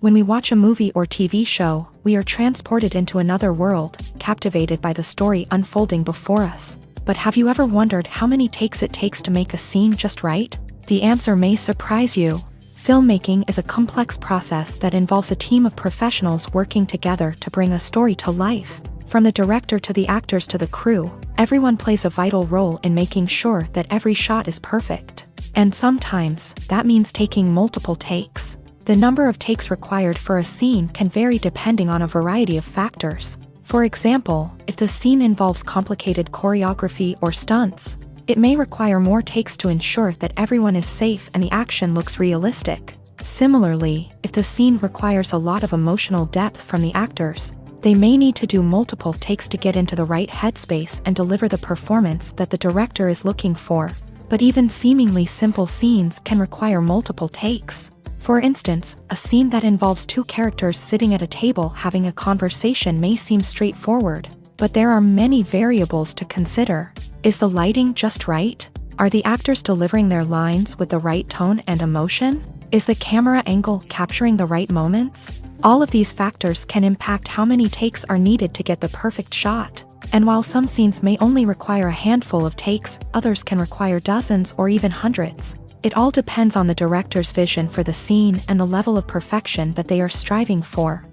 When we watch a movie or TV show, we are transported into another world, captivated by the story unfolding before us. But have you ever wondered how many takes it takes to make a scene just right? The answer may surprise you. Filmmaking is a complex process that involves a team of professionals working together to bring a story to life. From the director to the actors to the crew, everyone plays a vital role in making sure that every shot is perfect. And sometimes, that means taking multiple takes. The number of takes required for a scene can vary depending on a variety of factors. For example, if the scene involves complicated choreography or stunts, it may require more takes to ensure that everyone is safe and the action looks realistic. Similarly, if the scene requires a lot of emotional depth from the actors, they may need to do multiple takes to get into the right headspace and deliver the performance that the director is looking for. But even seemingly simple scenes can require multiple takes. For instance, a scene that involves two characters sitting at a table having a conversation may seem straightforward, but there are many variables to consider. Is the lighting just right? Are the actors delivering their lines with the right tone and emotion? Is the camera angle capturing the right moments? All of these factors can impact how many takes are needed to get the perfect shot. And while some scenes may only require a handful of takes, others can require dozens or even hundreds. It all depends on the director's vision for the scene and the level of perfection that they are striving for.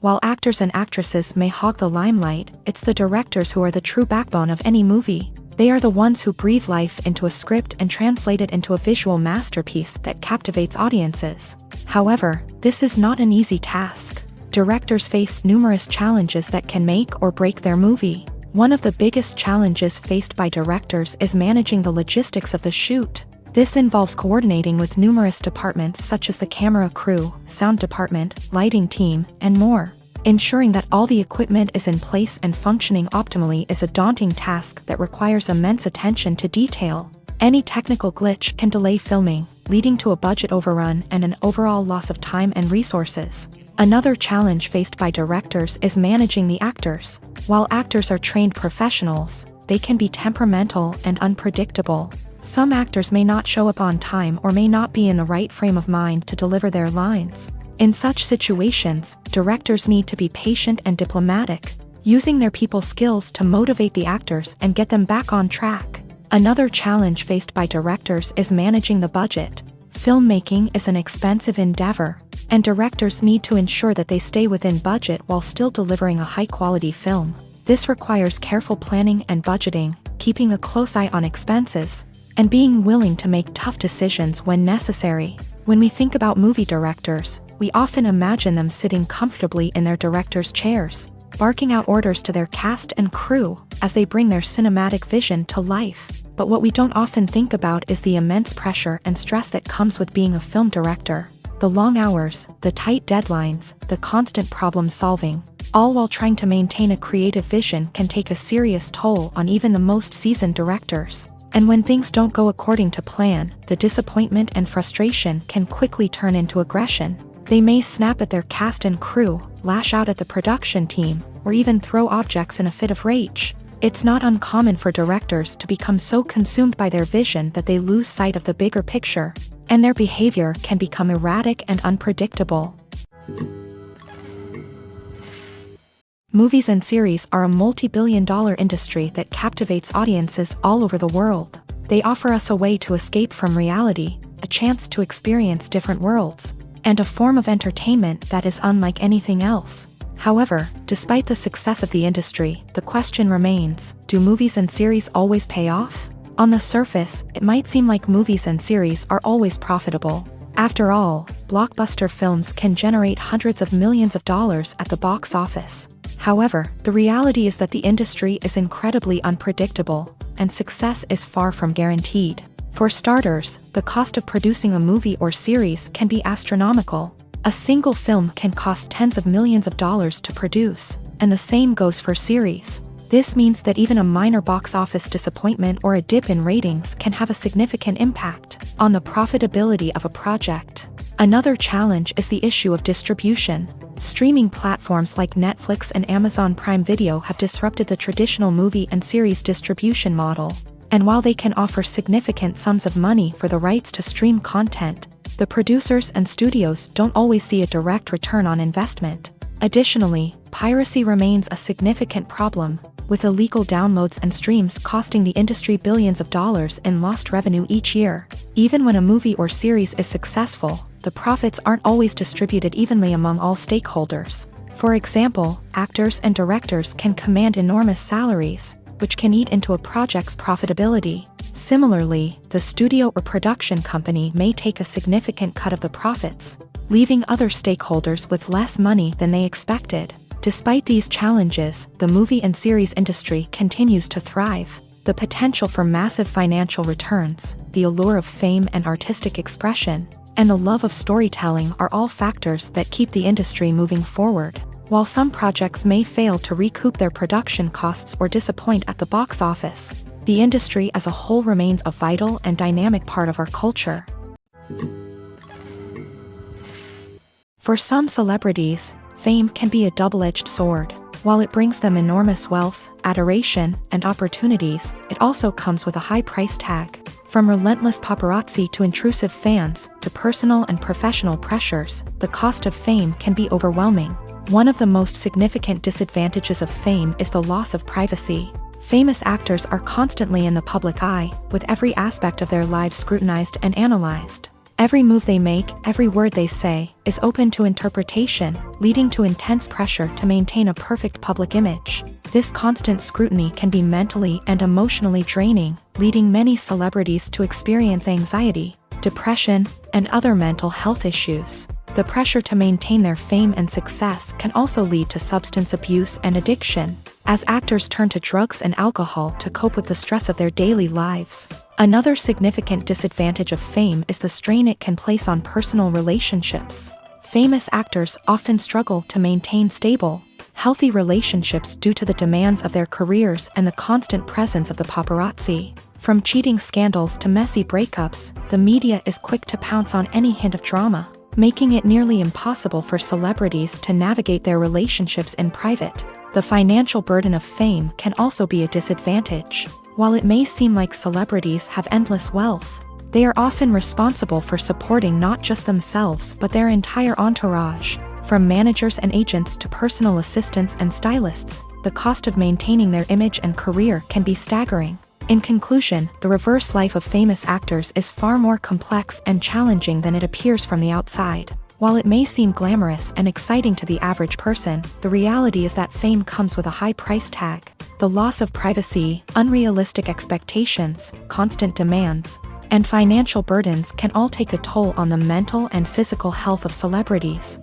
While actors and actresses may hog the limelight, it's the directors who are the true backbone of any movie. They are the ones who breathe life into a script and translate it into a visual masterpiece that captivates audiences. However, this is not an easy task. Directors face numerous challenges that can make or break their movie. One of the biggest challenges faced by directors is managing the logistics of the shoot. This involves coordinating with numerous departments such as the camera crew, sound department, lighting team, and more. Ensuring that all the equipment is in place and functioning optimally is a daunting task that requires immense attention to detail. Any technical glitch can delay filming, leading to a budget overrun and an overall loss of time and resources. Another challenge faced by directors is managing the actors. While actors are trained professionals, they can be temperamental and unpredictable. Some actors may not show up on time or may not be in the right frame of mind to deliver their lines. In such situations, directors need to be patient and diplomatic, using their people skills to motivate the actors and get them back on track. Another challenge faced by directors is managing the budget. Filmmaking is an expensive endeavor, and directors need to ensure that they stay within budget while still delivering a high-quality film. This requires careful planning and budgeting, keeping a close eye on expenses, and being willing to make tough decisions when necessary. When we think about movie directors, we often imagine them sitting comfortably in their director's chairs, barking out orders to their cast and crew as they bring their cinematic vision to life. But what we don't often think about is the immense pressure and stress that comes with being a film director. The long hours, the tight deadlines, the constant problem solving, all while trying to maintain a creative vision can take a serious toll on even the most seasoned directors. And when things don't go according to plan, the disappointment and frustration can quickly turn into aggression. They may snap at their cast and crew, lash out at the production team, or even throw objects in a fit of rage. It's not uncommon for directors to become so consumed by their vision that they lose sight of the bigger picture, and their behavior can become erratic and unpredictable. Movies and series are a multi-billion-dollar industry that captivates audiences all over the world. They offer us a way to escape from reality, a chance to experience different worlds, and a form of entertainment that is unlike anything else. However, despite the success of the industry, the question remains, do movies and series always pay off? On the surface, it might seem like movies and series are always profitable. After all, blockbuster films can generate hundreds of millions of dollars at the box office. However, the reality is that the industry is incredibly unpredictable, and success is far from guaranteed. For starters, the cost of producing a movie or series can be astronomical. A single film can cost tens of millions of dollars to produce, and the same goes for series. This means that even a minor box office disappointment or a dip in ratings can have a significant impact on the profitability of a project. Another challenge is the issue of distribution. Streaming platforms like Netflix and Amazon Prime Video have disrupted the traditional movie and series distribution model. And while they can offer significant sums of money for the rights to stream content, the producers and studios don't always see a direct return on investment. Additionally, piracy remains a significant problem, with illegal downloads and streams costing the industry billions of dollars in lost revenue each year. Even when a movie or series is successful, the profits aren't always distributed evenly among all stakeholders. For example, actors and directors can command enormous salaries, which can eat into a project's profitability. Similarly, the studio or production company may take a significant cut of the profits, leaving other stakeholders with less money than they expected. Despite these challenges, the movie and series industry continues to thrive. The potential for massive financial returns, the allure of fame and artistic expression, and the love of storytelling are all factors that keep the industry moving forward. While some projects may fail to recoup their production costs or disappoint at the box office, the industry as a whole remains a vital and dynamic part of our culture. For some celebrities, fame can be a double-edged sword. While it brings them enormous wealth, adoration, and opportunities, it also comes with a high price tag. From relentless paparazzi to intrusive fans, to personal and professional pressures, the cost of fame can be overwhelming. One of the most significant disadvantages of fame is the loss of privacy. Famous actors are constantly in the public eye, with every aspect of their lives scrutinized and analyzed. Every move they make, every word they say, is open to interpretation, leading to intense pressure to maintain a perfect public image. This constant scrutiny can be mentally and emotionally draining, leading many celebrities to experience anxiety, depression, and other mental health issues. The pressure to maintain their fame and success can also lead to substance abuse and addiction, as actors turn to drugs and alcohol to cope with the stress of their daily lives. Another significant disadvantage of fame is the strain it can place on personal relationships. Famous actors often struggle to maintain stable, healthy relationships due to the demands of their careers and the constant presence of the paparazzi. From cheating scandals to messy breakups, the media is quick to pounce on any hint of drama, making it nearly impossible for celebrities to navigate their relationships in private. The financial burden of fame can also be a disadvantage. While it may seem like celebrities have endless wealth, they are often responsible for supporting not just themselves but their entire entourage. From managers and agents to personal assistants and stylists, the cost of maintaining their image and career can be staggering. In conclusion, the reverse life of famous actors is far more complex and challenging than it appears from the outside. While it may seem glamorous and exciting to the average person, the reality is that fame comes with a high price tag. The loss of privacy, unrealistic expectations, constant demands, and financial burdens can all take a toll on the mental and physical health of celebrities.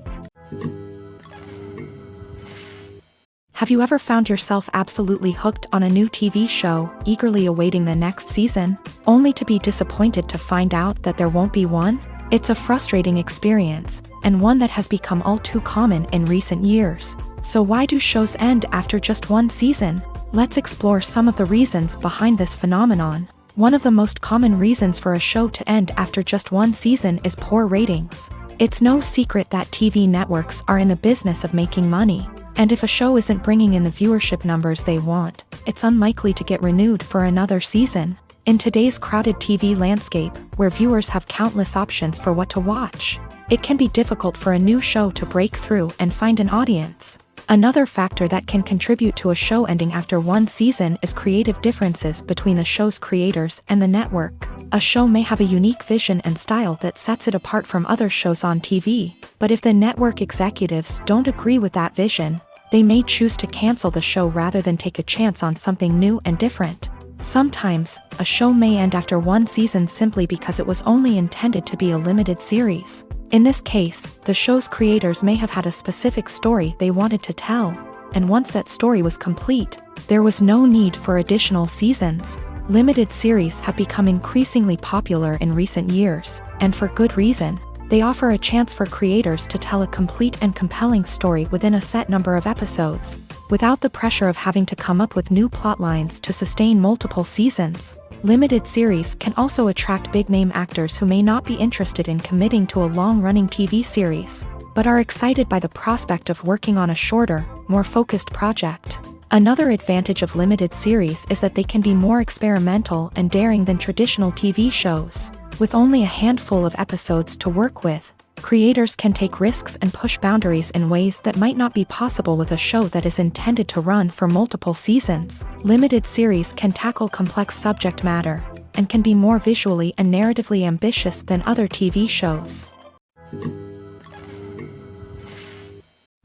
Have you ever found yourself absolutely hooked on a new TV show, eagerly awaiting the next season, only to be disappointed to find out that there won't be one? It's a frustrating experience, and one that has become all too common in recent years. So why do shows end after just one season? Let's explore some of the reasons behind this phenomenon. One of the most common reasons for a show to end after just one season is poor ratings. It's no secret that TV networks are in the business of making money, and if a show isn't bringing in the viewership numbers they want, it's unlikely to get renewed for another season. In today's crowded TV landscape, where viewers have countless options for what to watch, it can be difficult for a new show to break through and find an audience. Another factor that can contribute to a show ending after one season is creative differences between the show's creators and the network. A show may have a unique vision and style that sets it apart from other shows on TV, but if the network executives don't agree with that vision, they may choose to cancel the show rather than take a chance on something new and different. Sometimes, a show may end after one season simply because it was only intended to be a limited series. In this case, the show's creators may have had a specific story they wanted to tell, and once that story was complete, there was no need for additional seasons. Limited series have become increasingly popular in recent years, and for good reason. They offer a chance for creators to tell a complete and compelling story within a set number of episodes, without the pressure of having to come up with new plotlines to sustain multiple seasons. Limited series can also attract big-name actors who may not be interested in committing to a long-running TV series, but are excited by the prospect of working on a shorter, more focused project. Another advantage of limited series is that they can be more experimental and daring than traditional TV shows. With only a handful of episodes to work with, creators can take risks and push boundaries in ways that might not be possible with a show that is intended to run for multiple seasons. Limited series can tackle complex subject matter, and can be more visually and narratively ambitious than other TV shows.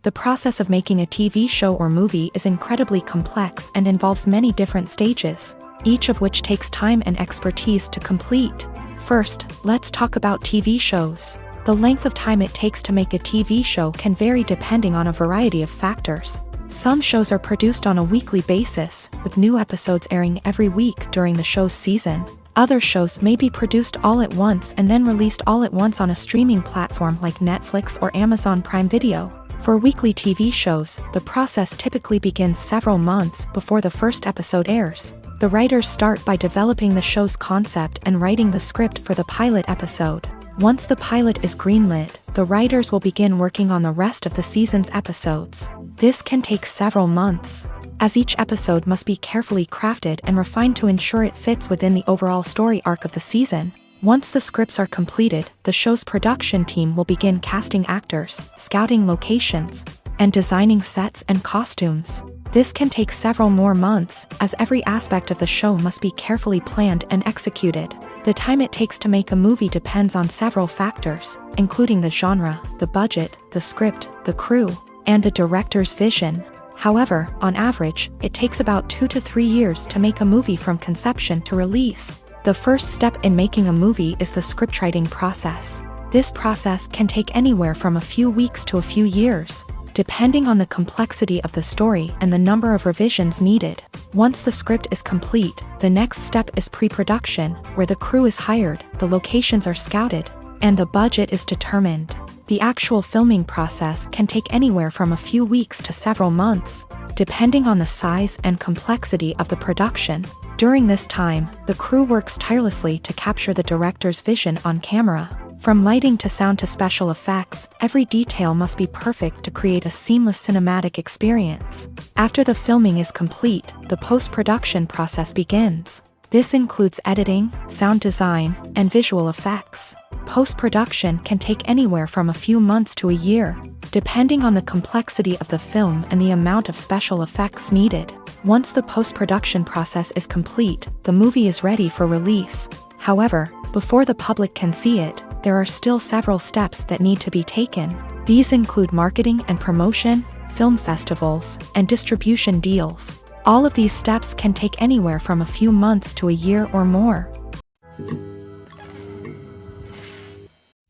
The process of making a TV show or movie is incredibly complex and involves many different stages, each of which takes time and expertise to complete. First, let's talk about TV shows. The length of time it takes to make a TV show can vary depending on a variety of factors. Some shows are produced on a weekly basis, with new episodes airing every week during the show's season. Other shows may be produced all at once and then released all at once on a streaming platform like Netflix or Amazon Prime Video. For weekly TV shows, the process typically begins several months before the first episode airs. The writers start by developing the show's concept and writing the script for the pilot episode. Once the pilot is greenlit, the writers will begin working on the rest of the season's episodes. This can take several months, as each episode must be carefully crafted and refined to ensure it fits within the overall story arc of the season. Once the scripts are completed, the show's production team will begin casting actors, scouting locations, and designing sets and costumes. This can take several more months, as every aspect of the show must be carefully planned and executed. The time it takes to make a movie depends on several factors, including the genre, the budget, the script, the crew, and the director's vision. However, on average, it takes about 2 to 3 years to make a movie from conception to release. The first step in making a movie is the scriptwriting process. This process can take anywhere from a few weeks to a few years, depending on the complexity of the story and the number of revisions needed. Once the script is complete, the next step is pre-production, where the crew is hired, the locations are scouted, and the budget is determined. The actual filming process can take anywhere from a few weeks to several months, depending on the size and complexity of the production. During this time, the crew works tirelessly to capture the director's vision on camera. From lighting to sound to special effects, every detail must be perfect to create a seamless cinematic experience. After the filming is complete, the post-production process begins. This includes editing, sound design, and visual effects. Post-production can take anywhere from a few months to a year, depending on the complexity of the film and the amount of special effects needed. Once the post-production process is complete, the movie is ready for release. However, before the public can see it, there are still several steps that need to be taken. These include marketing and promotion, film festivals, and distribution deals. All of these steps can take anywhere from a few months to a year or more.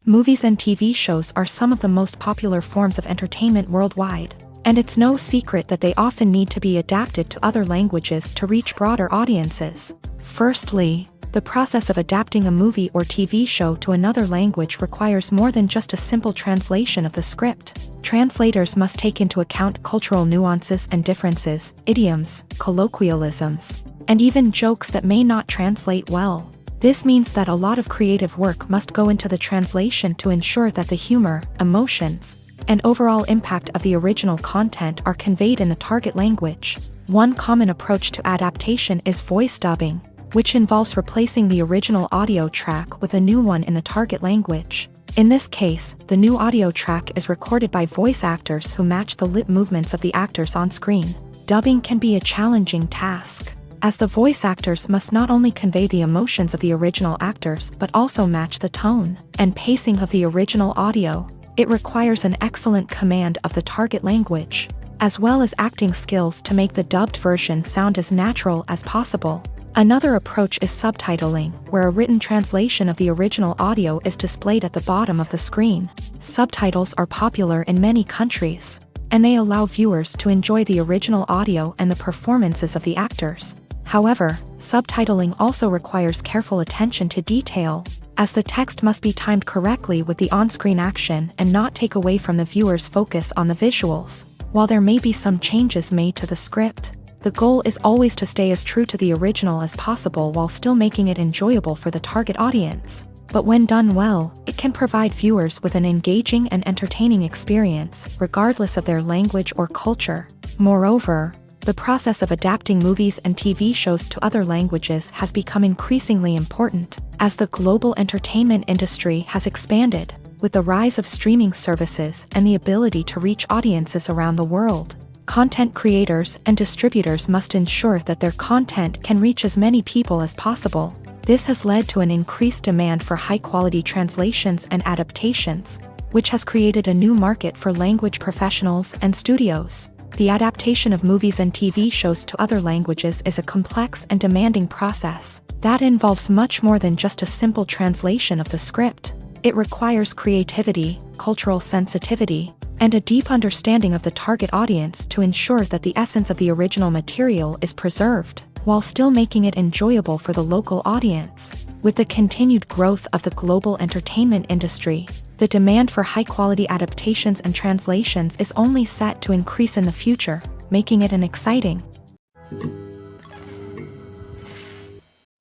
Movies and TV shows are some of the most popular forms of entertainment worldwide, and it's no secret that they often need to be adapted to other languages to reach broader audiences. Firstly, the process of adapting a movie or TV show to another language requires more than just a simple translation of the script. Translators must take into account cultural nuances and differences, idioms, colloquialisms, and even jokes that may not translate well. This means that a lot of creative work must go into the translation to ensure that the humor, emotions, and overall impact of the original content are conveyed in the target language. One common approach to adaptation is voice dubbing, which involves replacing the original audio track with a new one in the target language. In this case, the new audio track is recorded by voice actors who match the lip movements of the actors on screen. Dubbing can be a challenging task, as the voice actors must not only convey the emotions of the original actors but also match the tone and pacing of the original audio. It requires an excellent command of the target language, as well as acting skills to make the dubbed version sound as natural as possible. Another approach is subtitling, where a written translation of the original audio is displayed at the bottom of the screen. Subtitles are popular in many countries, and they allow viewers to enjoy the original audio and the performances of the actors. However, subtitling also requires careful attention to detail, as the text must be timed correctly with the on-screen action and not take away from the viewer's focus on the visuals. While there may be some changes made to the script, the goal is always to stay as true to the original as possible while still making it enjoyable for the target audience. But when done well, it can provide viewers with an engaging and entertaining experience, regardless of their language or culture. Moreover, the process of adapting movies and TV shows to other languages has become increasingly important, as the global entertainment industry has expanded, with the rise of streaming services and the ability to reach audiences around the world. Content creators and distributors must ensure that their content can reach as many people as possible. This has led to an increased demand for high-quality translations and adaptations, which has created a new market for language professionals and studios. The adaptation of movies and TV shows to other languages is a complex and demanding process that involves much more than just a simple translation of the script. It requires creativity, cultural sensitivity, and a deep understanding of the target audience to ensure that the essence of the original material is preserved, while still making it enjoyable for the local audience. With the continued growth of the global entertainment industry, the demand for high-quality adaptations and translations is only set to increase in the future, making it an exciting.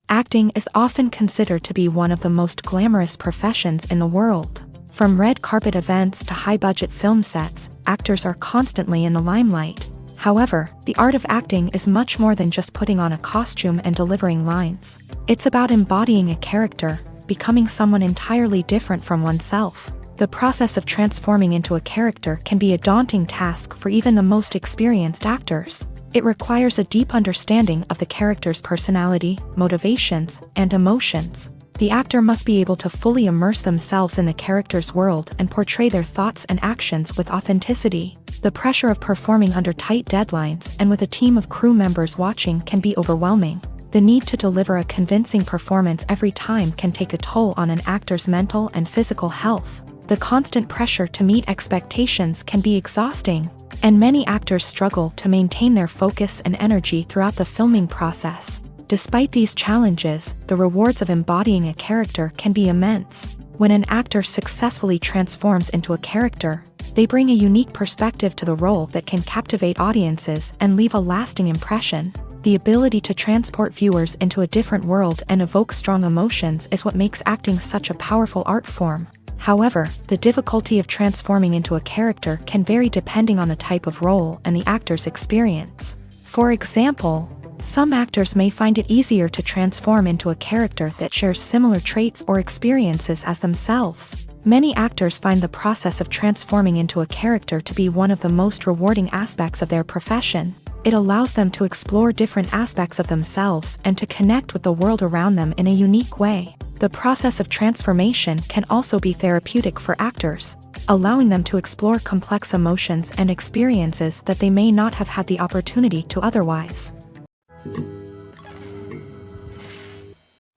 Acting is often considered to be one of the most glamorous professions in the world. From red carpet events to high-budget film sets, actors are constantly in the limelight. However, the art of acting is much more than just putting on a costume and delivering lines. It's about embodying a character, becoming someone entirely different from oneself. The process of transforming into a character can be a daunting task for even the most experienced actors. It requires a deep understanding of the character's personality, motivations, and emotions. The actor must be able to fully immerse themselves in the character's world and portray their thoughts and actions with authenticity. The pressure of performing under tight deadlines and with a team of crew members watching can be overwhelming. The need to deliver a convincing performance every time can take a toll on an actor's mental and physical health. The constant pressure to meet expectations can be exhausting, and many actors struggle to maintain their focus and energy throughout the filming process. Despite these challenges, the rewards of embodying a character can be immense. When an actor successfully transforms into a character, they bring a unique perspective to the role that can captivate audiences and leave a lasting impression. The ability to transport viewers into a different world and evoke strong emotions is what makes acting such a powerful art form. However, the difficulty of transforming into a character can vary depending on the type of role and the actor's experience. For example, some actors may find it easier to transform into a character that shares similar traits or experiences as themselves. Many actors find the process of transforming into a character to be one of the most rewarding aspects of their profession. It allows them to explore different aspects of themselves and to connect with the world around them in a unique way. The process of transformation can also be therapeutic for actors, allowing them to explore complex emotions and experiences that they may not have had the opportunity to otherwise.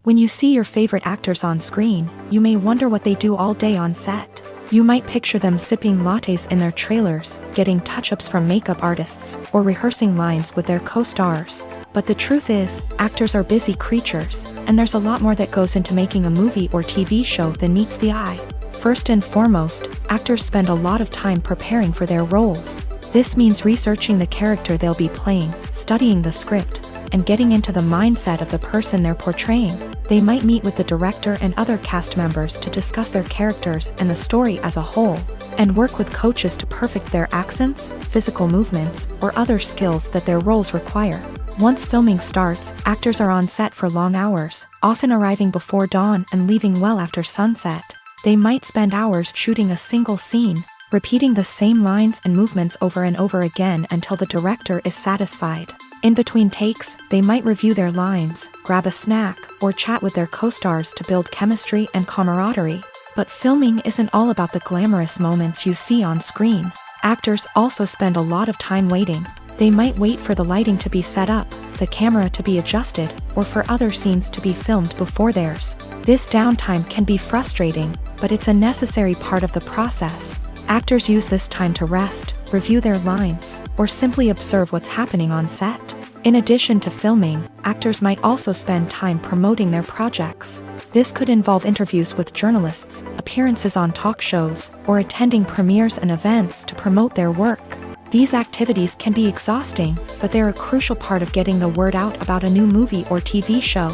When you see your favorite actors on screen, you may wonder what they do all day on set. You might picture them sipping lattes in their trailers, getting touch-ups from makeup artists, or rehearsing lines with their co-stars. But the truth is, actors are busy creatures, and there's a lot more that goes into making a movie or TV show than meets the eye. First and foremost, actors spend a lot of time preparing for their roles. This means researching the character they'll be playing, studying the script, and getting into the mindset of the person they're portraying. They might meet with the director and other cast members to discuss their characters and the story as a whole, and work with coaches to perfect their accents, physical movements, or other skills that their roles require. Once filming starts, actors are on set for long hours, often arriving before dawn and leaving well after sunset. They might spend hours shooting a single scene, repeating the same lines and movements over and over again until the director is satisfied. In between takes, they might review their lines, grab a snack, or chat with their co-stars to build chemistry and camaraderie. But filming isn't all about the glamorous moments you see on screen. Actors also spend a lot of time waiting. They might wait for the lighting to be set up, the camera to be adjusted, or for other scenes to be filmed before theirs. This downtime can be frustrating, but it's a necessary part of the process. Actors use this time to rest, review their lines, or simply observe what's happening on set. In addition to filming, actors might also spend time promoting their projects. This could involve interviews with journalists, appearances on talk shows, or attending premieres and events to promote their work. These activities can be exhausting, but they're a crucial part of getting the word out about a new movie or TV show.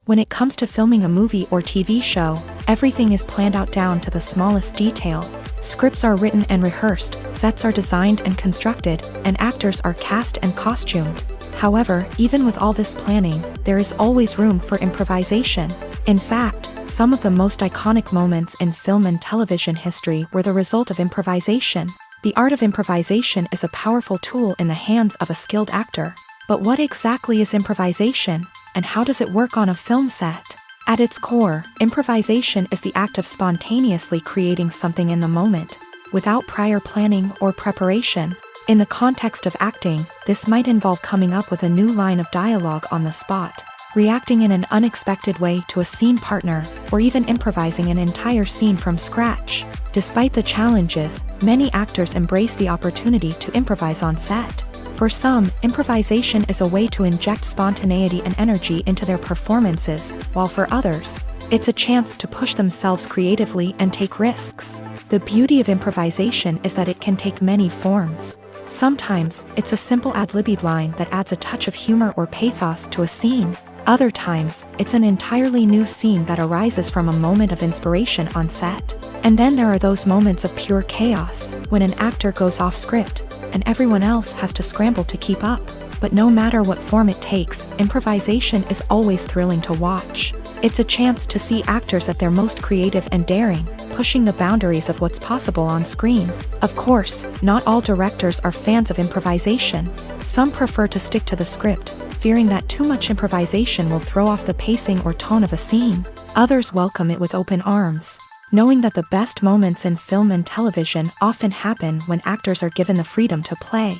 When it comes to filming a movie or TV show, everything is planned out down to the smallest detail. Scripts are written and rehearsed, sets are designed and constructed, and actors are cast and costumed. However, even with all this planning, there is always room for improvisation. In fact, some of the most iconic moments in film and television history were the result of improvisation. The art of improvisation is a powerful tool in the hands of a skilled actor. But what exactly is improvisation, and how does it work on a film set? At its core, improvisation is the act of spontaneously creating something in the moment, without prior planning or preparation. In the context of acting, this might involve coming up with a new line of dialogue on the spot, reacting in an unexpected way to a scene partner, or even improvising an entire scene from scratch. Despite the challenges, many actors embrace the opportunity to improvise on set. For some, improvisation is a way to inject spontaneity and energy into their performances, while for others, it's a chance to push themselves creatively and take risks. The beauty of improvisation is that it can take many forms. Sometimes, it's a simple ad-libbed line that adds a touch of humor or pathos to a scene. Other times, it's an entirely new scene that arises from a moment of inspiration on set. And then there are those moments of pure chaos, when an actor goes off script, and everyone else has to scramble to keep up. But no matter what form it takes, improvisation is always thrilling to watch. It's a chance to see actors at their most creative and daring, pushing the boundaries of what's possible on screen. Of course, not all directors are fans of improvisation. Some prefer to stick to the script, fearing that too much improvisation will throw off the pacing or tone of a scene. Others welcome it with open arms, knowing that the best moments in film and television often happen when actors are given the freedom to play.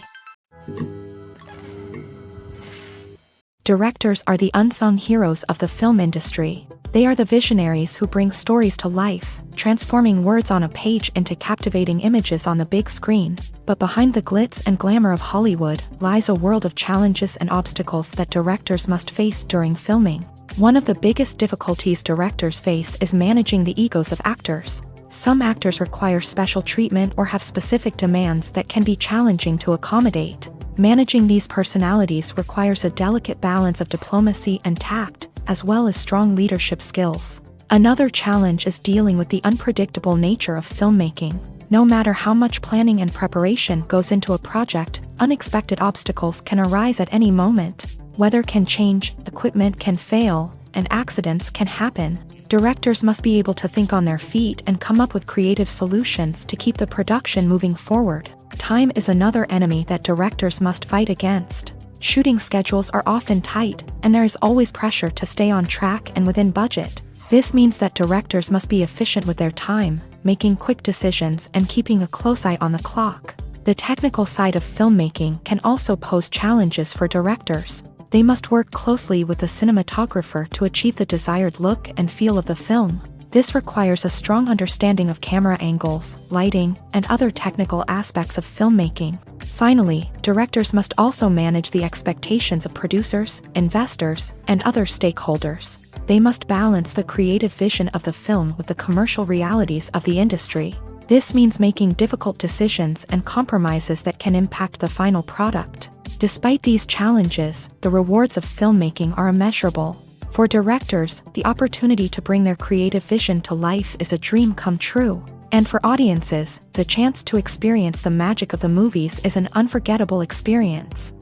Directors are the unsung heroes of the film industry. They are the visionaries who bring stories to life, transforming words on a page into captivating images on the big screen. But behind the glitz and glamour of Hollywood lies a world of challenges and obstacles that directors must face during filming. One of the biggest difficulties directors face is managing the egos of actors. Some actors require special treatment or have specific demands that can be challenging to accommodate. Managing these personalities requires a delicate balance of diplomacy and tact, as well as strong leadership skills. Another challenge is dealing with the unpredictable nature of filmmaking. No matter how much planning and preparation goes into a project, unexpected obstacles can arise at any moment. Weather can change, equipment can fail, and accidents can happen. Directors must be able to think on their feet and come up with creative solutions to keep the production moving forward. Time is another enemy that directors must fight against. Shooting schedules are often tight, and there is always pressure to stay on track and within budget. This means that directors must be efficient with their time, making quick decisions and keeping a close eye on the clock. The technical side of filmmaking can also pose challenges for directors. They must work closely with the cinematographer to achieve the desired look and feel of the film. This requires a strong understanding of camera angles, lighting, and other technical aspects of filmmaking. Finally, directors must also manage the expectations of producers, investors, and other stakeholders. They must balance the creative vision of the film with the commercial realities of the industry. This means making difficult decisions and compromises that can impact the final product. Despite these challenges, the rewards of filmmaking are immeasurable. For directors, the opportunity to bring their creative vision to life is a dream come true. And for audiences, the chance to experience the magic of the movies is an unforgettable experience.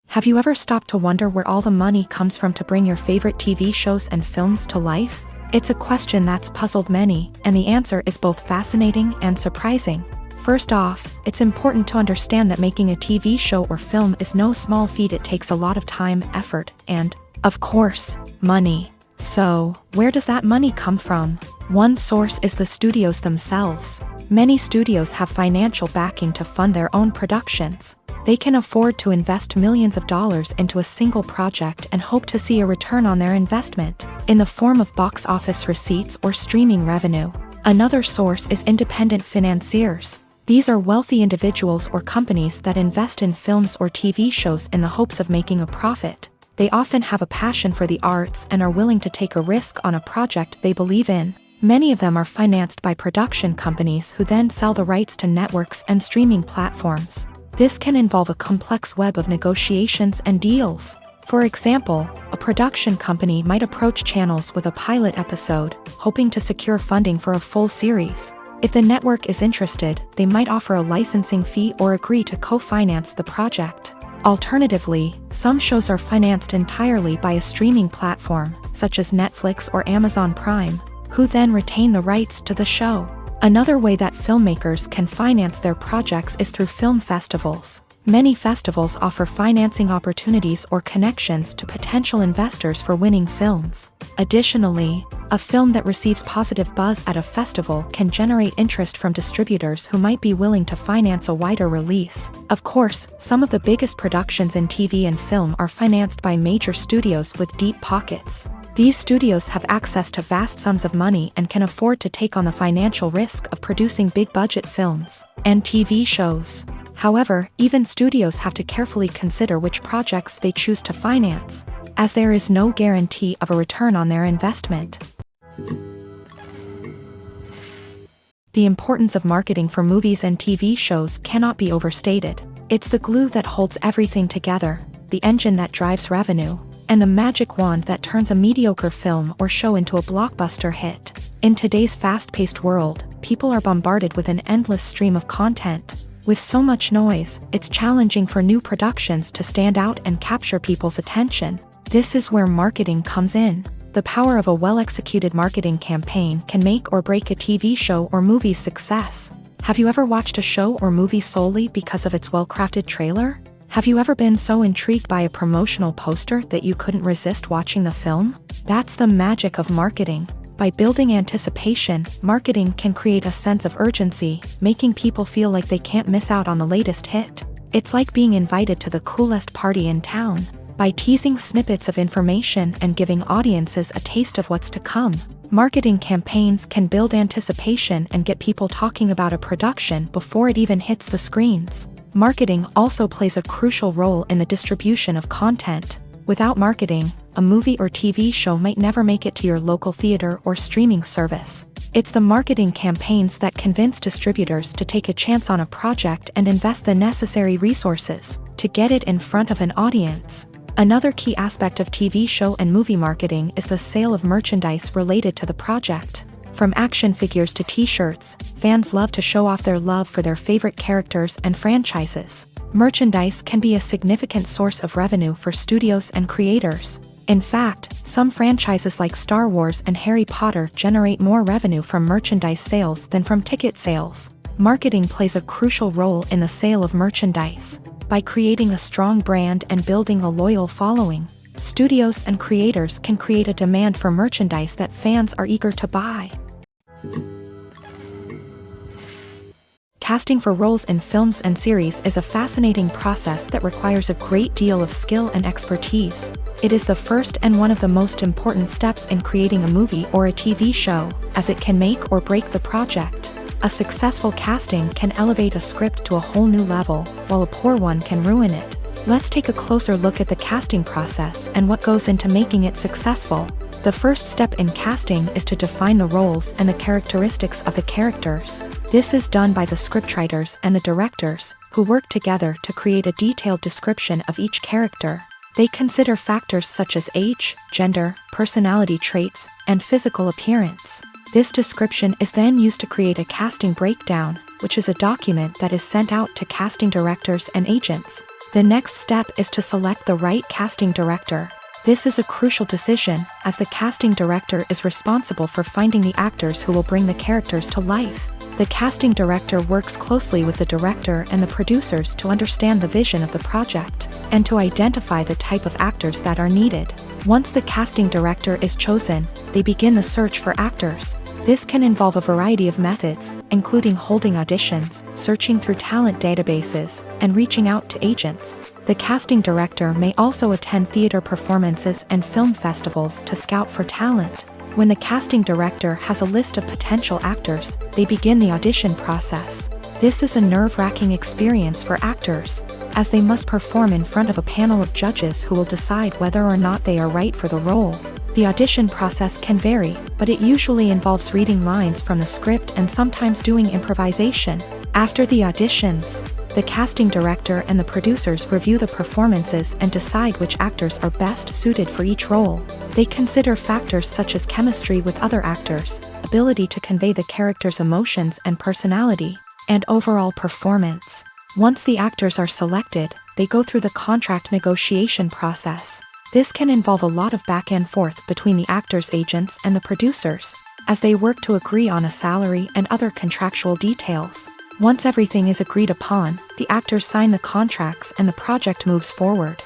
Have you ever stopped to wonder where all the money comes from to bring your favorite TV shows and films to life? It's a question that's puzzled many, and the answer is both fascinating and surprising. First off, it's important to understand that making a TV show or film is no small feat. It takes a lot of time, effort, and, of course, money. So, where does that money come from? One source is the studios themselves. Many studios have financial backing to fund their own productions. They can afford to invest millions of dollars into a single project and hope to see a return on their investment, in the form of box office receipts or streaming revenue. Another source is independent financiers. These are wealthy individuals or companies that invest in films or TV shows in the hopes of making a profit. They often have a passion for the arts and are willing to take a risk on a project they believe in. Many of them are financed by production companies who then sell the rights to networks and streaming platforms. This can involve a complex web of negotiations and deals. For example, a production company might approach channels with a pilot episode, hoping to secure funding for a full series. If the network is interested, they might offer a licensing fee or agree to co-finance the project. Alternatively, some shows are financed entirely by a streaming platform, such as Netflix or Amazon Prime, who then retain the rights to the show. Another way that filmmakers can finance their projects is through film festivals. Many festivals offer financing opportunities or connections to potential investors for winning films. Additionally, a film that receives positive buzz at a festival can generate interest from distributors who might be willing to finance a wider release. Of course, some of the biggest productions in TV and film are financed by major studios with deep pockets. These studios have access to vast sums of money and can afford to take on the financial risk of producing big-budget films and TV shows. However, even studios have to carefully consider which projects they choose to finance, as there is no guarantee of a return on their investment. The importance of marketing for movies and TV shows cannot be overstated. It's the glue that holds everything together, the engine that drives revenue, and the magic wand that turns a mediocre film or show into a blockbuster hit. In today's fast-paced world, people are bombarded with an endless stream of content. With so much noise, it's challenging for new productions to stand out and capture people's attention. This is where marketing comes in. The power of a well-executed marketing campaign can make or break a TV show or movie's success. Have you ever watched a show or movie solely because of its well-crafted trailer? Have you ever been so intrigued by a promotional poster that you couldn't resist watching the film? That's the magic of marketing. By building anticipation, marketing can create a sense of urgency, making people feel like they can't miss out on the latest hit. It's like being invited to the coolest party in town. By teasing snippets of information and giving audiences a taste of what's to come, marketing campaigns can build anticipation and get people talking about a production before it even hits the screens. Marketing also plays a crucial role in the distribution of content. Without marketing, a movie or TV show might never make it to your local theater or streaming service. It's the marketing campaigns that convince distributors to take a chance on a project and invest the necessary resources to get it in front of an audience. Another key aspect of TV show and movie marketing is the sale of merchandise related to the project. From action figures to t-shirts, fans love to show off their love for their favorite characters and franchises. Merchandise can be a significant source of revenue for studios and creators. In fact, some franchises like Star Wars and Harry Potter generate more revenue from merchandise sales than from ticket sales. Marketing plays a crucial role in the sale of merchandise. By creating a strong brand and building a loyal following, studios and creators can create a demand for merchandise that fans are eager to buy. Casting for roles in films and series is a fascinating process that requires a great deal of skill and expertise. It is the first and one of the most important steps in creating a movie or a TV show, as it can make or break the project. A successful casting can elevate a script to a whole new level, while a poor one can ruin it. Let's take a closer look at the casting process and what goes into making it successful. The first step in casting is to define the roles and the characteristics of the characters. This is done by the scriptwriters and the directors, who work together to create a detailed description of each character. They consider factors such as age, gender, personality traits, and physical appearance. This description is then used to create a casting breakdown, which is a document that is sent out to casting directors and agents. The next step is to select the right casting director. This is a crucial decision, as the casting director is responsible for finding the actors who will bring the characters to life. The casting director works closely with the director and the producers to understand the vision of the project, and to identify the type of actors that are needed. Once the casting director is chosen, they begin the search for actors. This can involve a variety of methods, including holding auditions, searching through talent databases, and reaching out to agents. The casting director may also attend theater performances and film festivals to scout for talent. When the casting director has a list of potential actors, they begin the audition process. This is a nerve-wracking experience for actors, as they must perform in front of a panel of judges who will decide whether or not they are right for the role. The audition process can vary, but it usually involves reading lines from the script and sometimes doing improvisation. After the auditions, the casting director and the producers review the performances and decide which actors are best suited for each role. They consider factors such as chemistry with other actors, ability to convey the character's emotions and personality, and overall performance. Once the actors are selected, they go through the contract negotiation process. This can involve a lot of back and forth between the actors' agents and the producers, as they work to agree on a salary and other contractual details. Once everything is agreed upon, the actors sign the contracts and the project moves forward.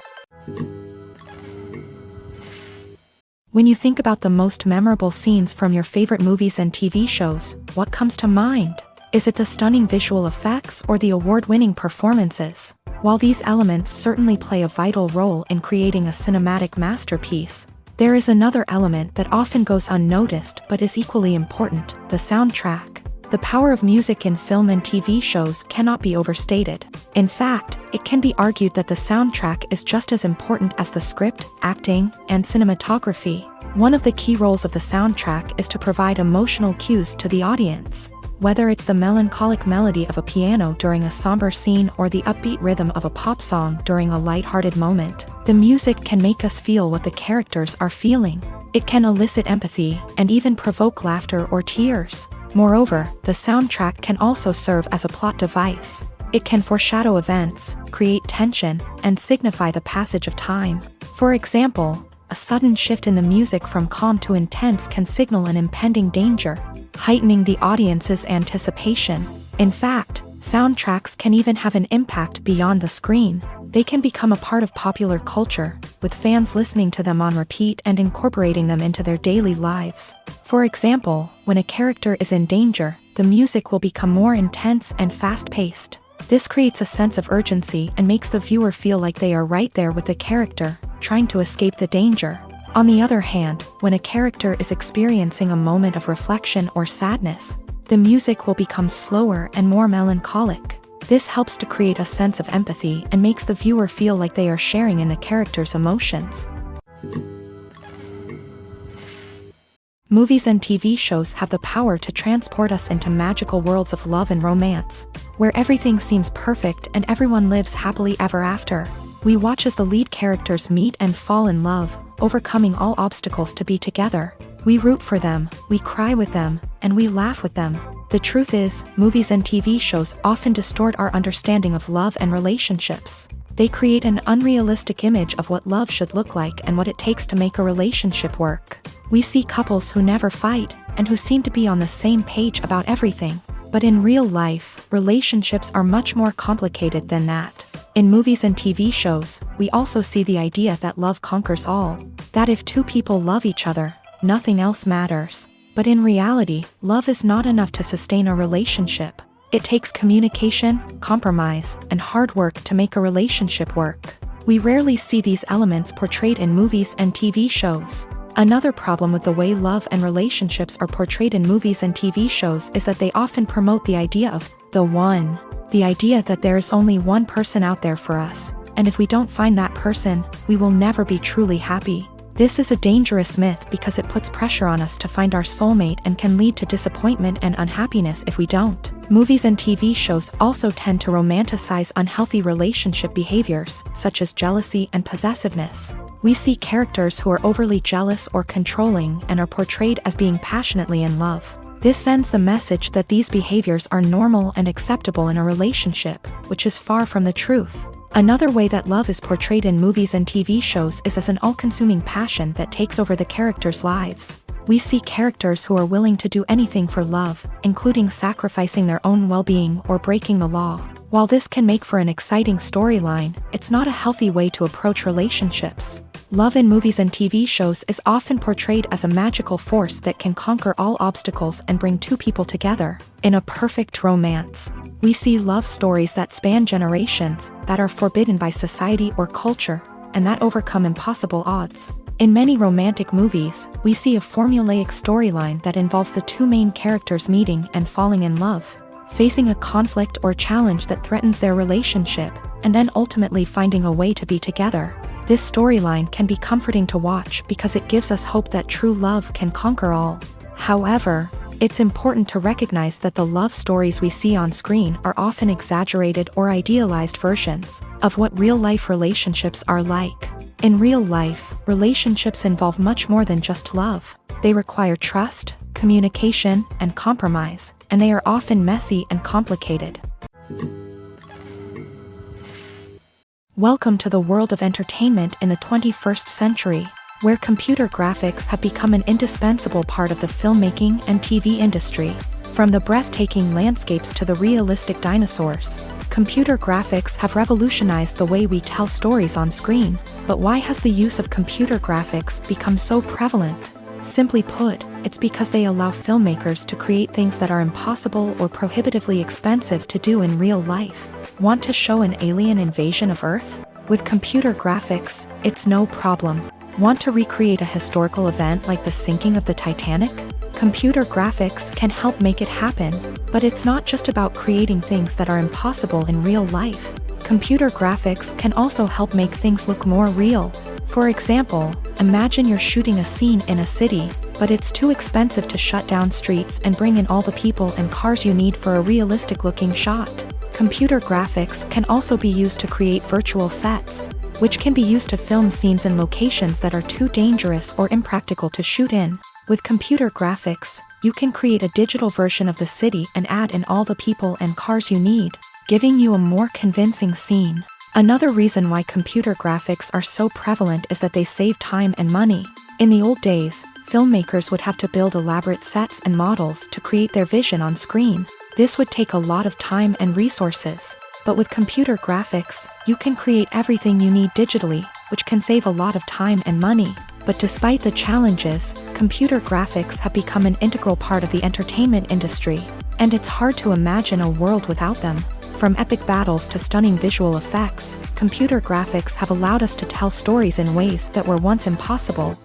When you think about the most memorable scenes from your favorite movies and TV shows, what comes to mind? Is it the stunning visual effects or the award-winning performances? While these elements certainly play a vital role in creating a cinematic masterpiece, there is another element that often goes unnoticed but is equally important: the soundtrack. The power of music in film and TV shows cannot be overstated. In fact, it can be argued that the soundtrack is just as important as the script, acting, and cinematography. One of the key roles of the soundtrack is to provide emotional cues to the audience. Whether it's the melancholic melody of a piano during a somber scene or the upbeat rhythm of a pop song during a lighthearted moment, the music can make us feel what the characters are feeling. It can elicit empathy and even provoke laughter or tears. Moreover, the soundtrack can also serve as a plot device. It can foreshadow events, create tension, and signify the passage of time. For example, a sudden shift in the music from calm to intense can signal an impending danger, heightening the audience's anticipation. In fact, soundtracks can even have an impact beyond the screen. They can become a part of popular culture, with fans listening to them on repeat and incorporating them into their daily lives. For example, when a character is in danger, the music will become more intense and fast-paced. This creates a sense of urgency and makes the viewer feel like they are right there with the character, trying to escape the danger. On the other hand, when a character is experiencing a moment of reflection or sadness, the music will become slower and more melancholic. This helps to create a sense of empathy and makes the viewer feel like they are sharing in the character's emotions. Movies and TV shows have the power to transport us into magical worlds of love and romance, where everything seems perfect and everyone lives happily ever after. We watch as the lead characters meet and fall in love, overcoming all obstacles to be together. We root for them, we cry with them, and we laugh with them. The truth is, movies and TV shows often distort our understanding of love and relationships. They create an unrealistic image of what love should look like and what it takes to make a relationship work. We see couples who never fight, and who seem to be on the same page about everything. But in real life, relationships are much more complicated than that. In movies and TV shows, we also see the idea that love conquers all. That if two people love each other, nothing else matters. But in reality, love is not enough to sustain a relationship. It takes communication, compromise, and hard work to make a relationship work. We rarely see these elements portrayed in movies and TV shows. Another problem with the way love and relationships are portrayed in movies and TV shows is that they often promote the idea of the one. The idea that there is only one person out there for us, and if we don't find that person, we will never be truly happy. This is a dangerous myth because it puts pressure on us to find our soulmate and can lead to disappointment and unhappiness if we don't. Movies and TV shows also tend to romanticize unhealthy relationship behaviors, such as jealousy and possessiveness. We see characters who are overly jealous or controlling and are portrayed as being passionately in love. This sends the message that these behaviors are normal and acceptable in a relationship, which is far from the truth. Another way that love is portrayed in movies and TV shows is as an all-consuming passion that takes over the characters' lives. We see characters who are willing to do anything for love, including sacrificing their own well-being or breaking the law. While this can make for an exciting storyline, it's not a healthy way to approach relationships. Love in movies and TV shows is often portrayed as a magical force that can conquer all obstacles and bring two people together. In a perfect romance, we see love stories that span generations, that are forbidden by society or culture, and that overcome impossible odds. In many romantic movies, we see a formulaic storyline that involves the two main characters meeting and falling in love, facing a conflict or challenge that threatens their relationship, and then ultimately finding a way to be together. This storyline can be comforting to watch because it gives us hope that true love can conquer all. However, it's important to recognize that the love stories we see on screen are often exaggerated or idealized versions of what real-life relationships are like. In real life, relationships involve much more than just love. They require trust, communication, and compromise, and they are often messy and complicated. Welcome to the world of entertainment in the 21st century, where computer graphics have become an indispensable part of the filmmaking and TV industry. From the breathtaking landscapes to the realistic dinosaurs, computer graphics have revolutionized the way we tell stories on screen. But why has the use of computer graphics become so prevalent? Simply put, it's because they allow filmmakers to create things that are impossible or prohibitively expensive to do in real life. Want to show an alien invasion of Earth? With computer graphics, it's no problem. Want to recreate a historical event like the sinking of the Titanic? Computer graphics can help make it happen, but it's not just about creating things that are impossible in real life. Computer graphics can also help make things look more real. For example, imagine you're shooting a scene in a city, but it's too expensive to shut down streets and bring in all the people and cars you need for a realistic-looking shot. Computer graphics can also be used to create virtual sets, which can be used to film scenes in locations that are too dangerous or impractical to shoot in. With computer graphics, you can create a digital version of the city and add in all the people and cars you need, giving you a more convincing scene. Another reason why computer graphics are so prevalent is that they save time and money. In the old days, filmmakers would have to build elaborate sets and models to create their vision on screen. This would take a lot of time and resources. But with computer graphics, you can create everything you need digitally, which can save a lot of time and money. But despite the challenges, computer graphics have become an integral part of the entertainment industry, and it's hard to imagine a world without them. From epic battles to stunning visual effects, computer graphics have allowed us to tell stories in ways that were once impossible.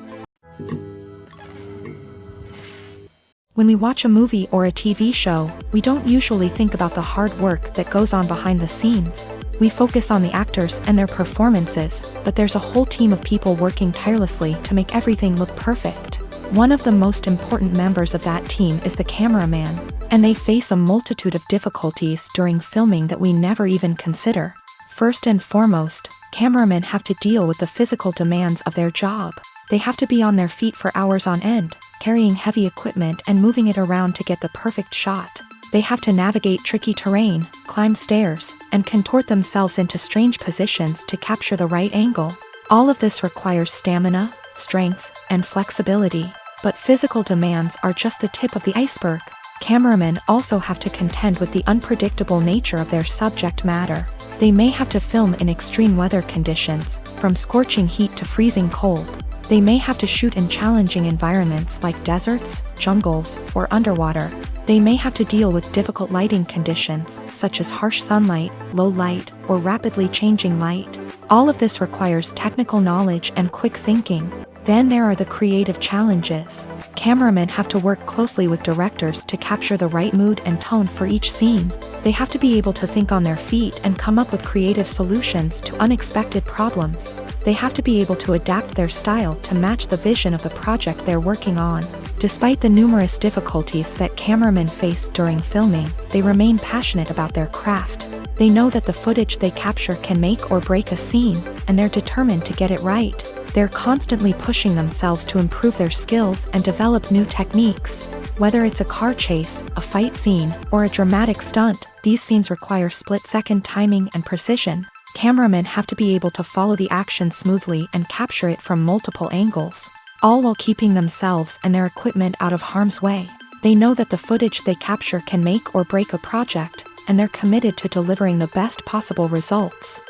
When we watch a movie or a TV show, we don't usually think about the hard work that goes on behind the scenes. We focus on the actors and their performances, but there's a whole team of people working tirelessly to make everything look perfect. One of the most important members of that team is the cameraman, and they face a multitude of difficulties during filming that we never even consider. First and foremost, cameramen have to deal with the physical demands of their job. They have to be on their feet for hours on end, carrying heavy equipment and moving it around to get the perfect shot. They have to navigate tricky terrain, climb stairs, and contort themselves into strange positions to capture the right angle. All of this requires stamina, strength, and flexibility. But physical demands are just the tip of the iceberg. Cameramen also have to contend with the unpredictable nature of their subject matter. They may have to film in extreme weather conditions, from scorching heat to freezing cold. They may have to shoot in challenging environments like deserts, jungles, or underwater. They may have to deal with difficult lighting conditions, such as harsh sunlight, low light, or rapidly changing light. All of this requires technical knowledge and quick thinking. Then there are the creative challenges. Cameramen have to work closely with directors to capture the right mood and tone for each scene. They have to be able to think on their feet and come up with creative solutions to unexpected problems. They have to be able to adapt their style to match the vision of the project they're working on. Despite the numerous difficulties that cameramen face during filming, they remain passionate about their craft. They know that the footage they capture can make or break a scene, and they're determined to get it right. They're constantly pushing themselves to improve their skills and develop new techniques. Whether it's a car chase, a fight scene, or a dramatic stunt, these scenes require split-second timing and precision. Cameramen have to be able to follow the action smoothly and capture it from multiple angles, all while keeping themselves and their equipment out of harm's way. They know that the footage they capture can make or break a project, and they're committed to delivering the best possible results.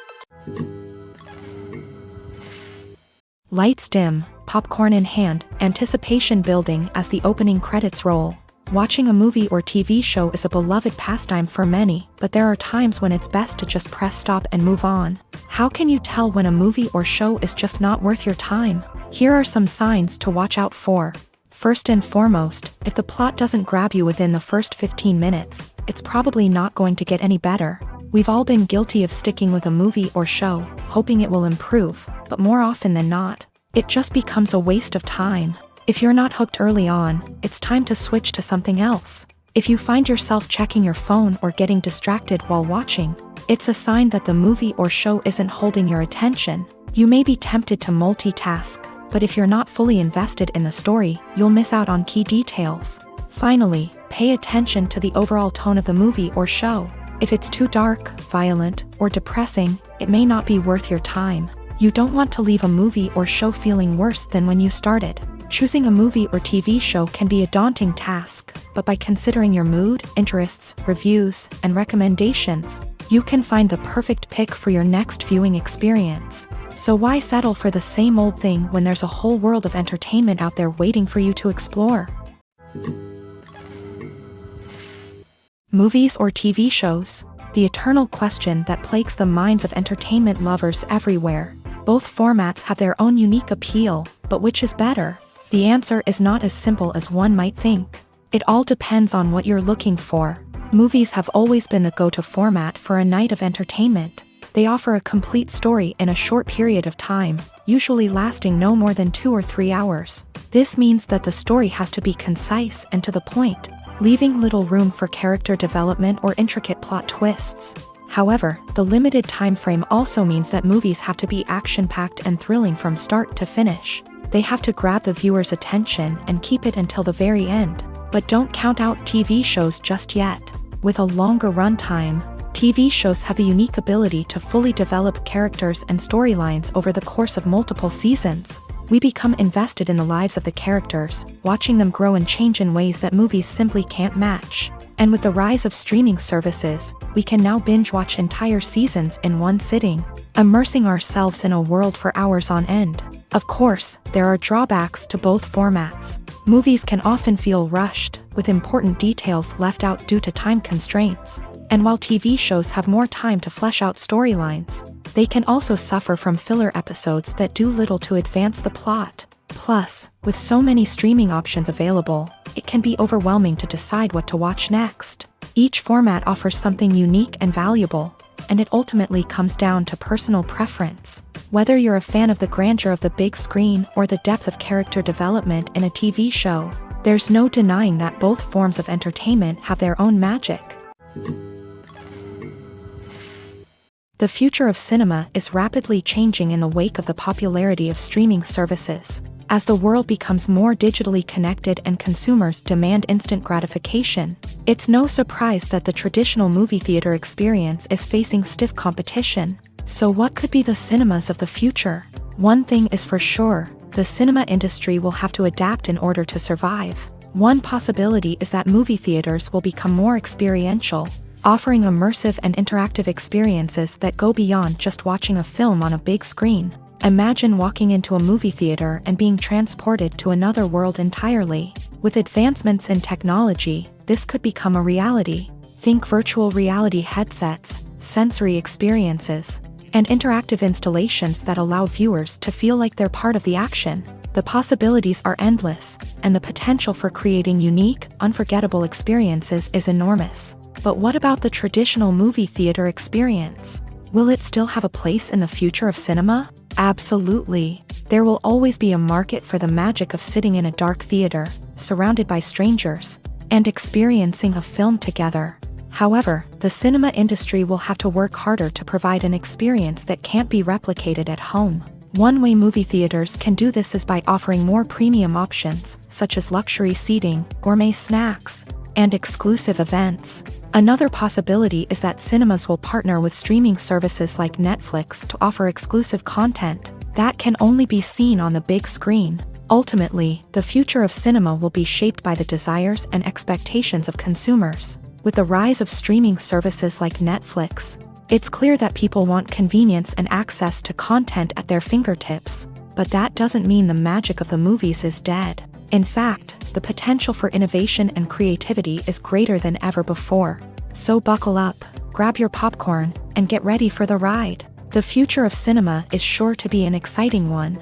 Lights dim, popcorn in hand, anticipation building as the opening credits roll. Watching a movie or TV show is a beloved pastime for many, but there are times when it's best to just press stop and move on. How can you tell when a movie or show is just not worth your time? Here are some signs to watch out for. First and foremost, if the plot doesn't grab you within the first 15 minutes, it's probably not going to get any better. We've all been guilty of sticking with a movie or show, hoping it will improve, but more often than not, it just becomes a waste of time. If you're not hooked early on, it's time to switch to something else. If you find yourself checking your phone or getting distracted while watching, it's a sign that the movie or show isn't holding your attention. You may be tempted to multitask, but if you're not fully invested in the story, you'll miss out on key details. Finally, pay attention to the overall tone of the movie or show. If it's too dark, violent, or depressing, it may not be worth your time. You don't want to leave a movie or show feeling worse than when you started. Choosing a movie or TV show can be a daunting task, but by considering your mood, interests, reviews, and recommendations, you can find the perfect pick for your next viewing experience. So why settle for the same old thing when there's a whole world of entertainment out there waiting for you to explore? Movies or TV shows? The eternal question that plagues the minds of entertainment lovers everywhere. Both formats have their own unique appeal, but which is better? The answer is not as simple as one might think. It all depends on what you're looking for. Movies have always been the go-to format for a night of entertainment. They offer a complete story in a short period of time, usually lasting no more than 2 or 3 hours. This means that the story has to be concise and to the point, leaving little room for character development or intricate plot twists. However, the limited time frame also means that movies have to be action-packed and thrilling from start to finish. They have to grab the viewer's attention and keep it until the very end. But don't count out TV shows just yet. With a longer runtime, TV shows have the unique ability to fully develop characters and storylines over the course of multiple seasons. We become invested in the lives of the characters, watching them grow and change in ways that movies simply can't match. And with the rise of streaming services, we can now binge-watch entire seasons in one sitting, immersing ourselves in a world for hours on end. Of course, there are drawbacks to both formats. Movies can often feel rushed, with important details left out due to time constraints. And while TV shows have more time to flesh out storylines, they can also suffer from filler episodes that do little to advance the plot. Plus, with so many streaming options available, it can be overwhelming to decide what to watch next. Each format offers something unique and valuable, and it ultimately comes down to personal preference. Whether you're a fan of the grandeur of the big screen or the depth of character development in a TV show, there's no denying that both forms of entertainment have their own magic. The future of cinema is rapidly changing in the wake of the popularity of streaming services. As the world becomes more digitally connected and consumers demand instant gratification, it's no surprise that the traditional movie theater experience is facing stiff competition. So what could be the cinemas of the future? One thing is for sure, the cinema industry will have to adapt in order to survive. One possibility is that movie theaters will become more experiential, offering immersive and interactive experiences that go beyond just watching a film on a big screen. Imagine walking into a movie theater and being transported to another world entirely. With advancements in technology, this could become a reality. Think virtual reality headsets, sensory experiences, and interactive installations that allow viewers to feel like they're part of the action. The possibilities are endless, and the potential for creating unique, unforgettable experiences is enormous. But what about the traditional movie theater experience? Will it still have a place in the future of cinema? Absolutely. There will always be a market for the magic of sitting in a dark theater, surrounded by strangers, and experiencing a film together. However, the cinema industry will have to work harder to provide an experience that can't be replicated at home. One way movie theaters can do this is by offering more premium options, such as luxury seating, gourmet snacks, and exclusive events. Another possibility is that cinemas will partner with streaming services like Netflix to offer exclusive content that can only be seen on the big screen. Ultimately, the future of cinema will be shaped by the desires and expectations of consumers. With the rise of streaming services like Netflix, it's clear that people want convenience and access to content at their fingertips. But that doesn't mean the magic of the movies is dead. In fact, the potential for innovation and creativity is greater than ever before. So buckle up, grab your popcorn, and get ready for the ride. The future of cinema is sure to be an exciting one.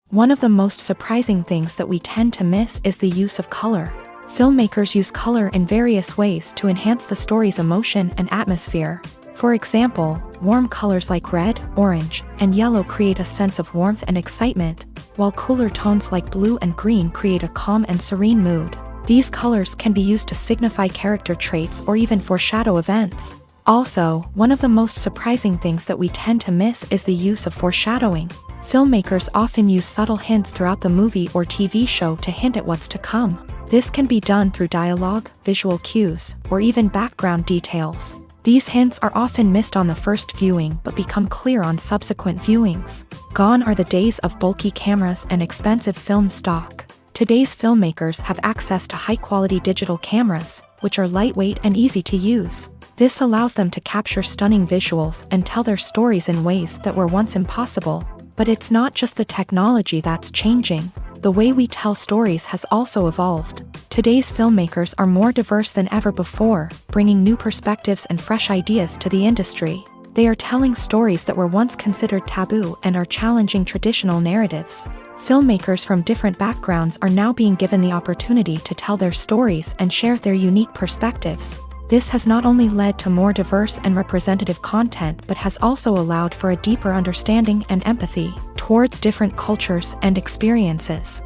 One of the most surprising things that we tend to miss is the use of color. Filmmakers use color in various ways to enhance the story's emotion and atmosphere. For example, warm colors like red, orange, and yellow create a sense of warmth and excitement, while cooler tones like blue and green create a calm and serene mood. These colors can be used to signify character traits or even foreshadow events. Also, one of the most surprising things that we tend to miss is the use of foreshadowing. Filmmakers often use subtle hints throughout the movie or TV show to hint at what's to come. This can be done through dialogue, visual cues, or even background details. These hints are often missed on the first viewing but become clear on subsequent viewings. Gone are the days of bulky cameras and expensive film stock. Today's filmmakers have access to high-quality digital cameras, which are lightweight and easy to use. This allows them to capture stunning visuals and tell their stories in ways that were once impossible. But it's not just the technology that's changing. The way we tell stories has also evolved. Today's filmmakers are more diverse than ever before, bringing new perspectives and fresh ideas to the industry. They are telling stories that were once considered taboo and are challenging traditional narratives. Filmmakers from different backgrounds are now being given the opportunity to tell their stories and share their unique perspectives. This has not only led to more diverse and representative content but has also allowed for a deeper understanding and empathy towards different cultures and experiences.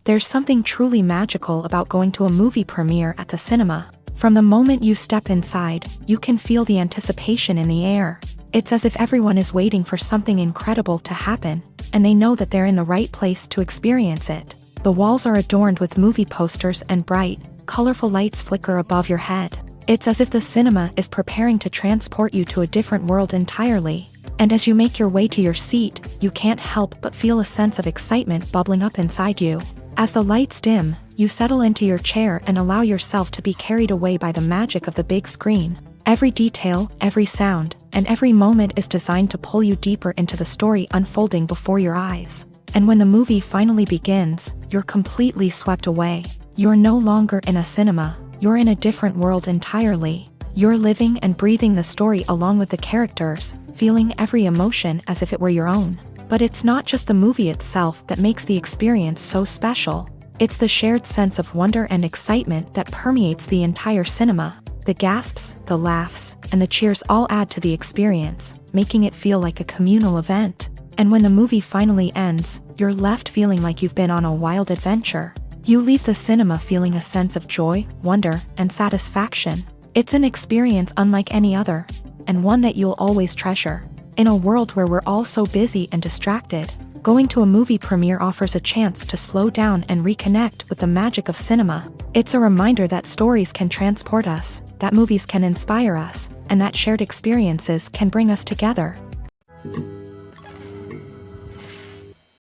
There's something truly magical about going to a movie premiere at the cinema. From the moment you step inside, you can feel the anticipation in the air. It's as if everyone is waiting for something incredible to happen, and they know that they're in the right place to experience it. The walls are adorned with movie posters and bright, colorful lights flicker above your head. It's as if the cinema is preparing to transport you to a different world entirely. And as you make your way to your seat, you can't help but feel a sense of excitement bubbling up inside you. As the lights dim, you settle into your chair and allow yourself to be carried away by the magic of the big screen. Every detail, every sound, and every moment is designed to pull you deeper into the story unfolding before your eyes. And when the movie finally begins, you're completely swept away. You're no longer in a cinema, you're in a different world entirely. You're living and breathing the story along with the characters, feeling every emotion as if it were your own. But it's not just the movie itself that makes the experience so special. It's the shared sense of wonder and excitement that permeates the entire cinema. The gasps, the laughs, and the cheers all add to the experience, making it feel like a communal event. And when the movie finally ends, you're left feeling like you've been on a wild adventure. You leave the cinema feeling a sense of joy, wonder, and satisfaction. It's an experience unlike any other, and one that you'll always treasure. In a world where we're all so busy and distracted, going to a movie premiere offers a chance to slow down and reconnect with the magic of cinema. It's a reminder that stories can transport us, that movies can inspire us, and that shared experiences can bring us together.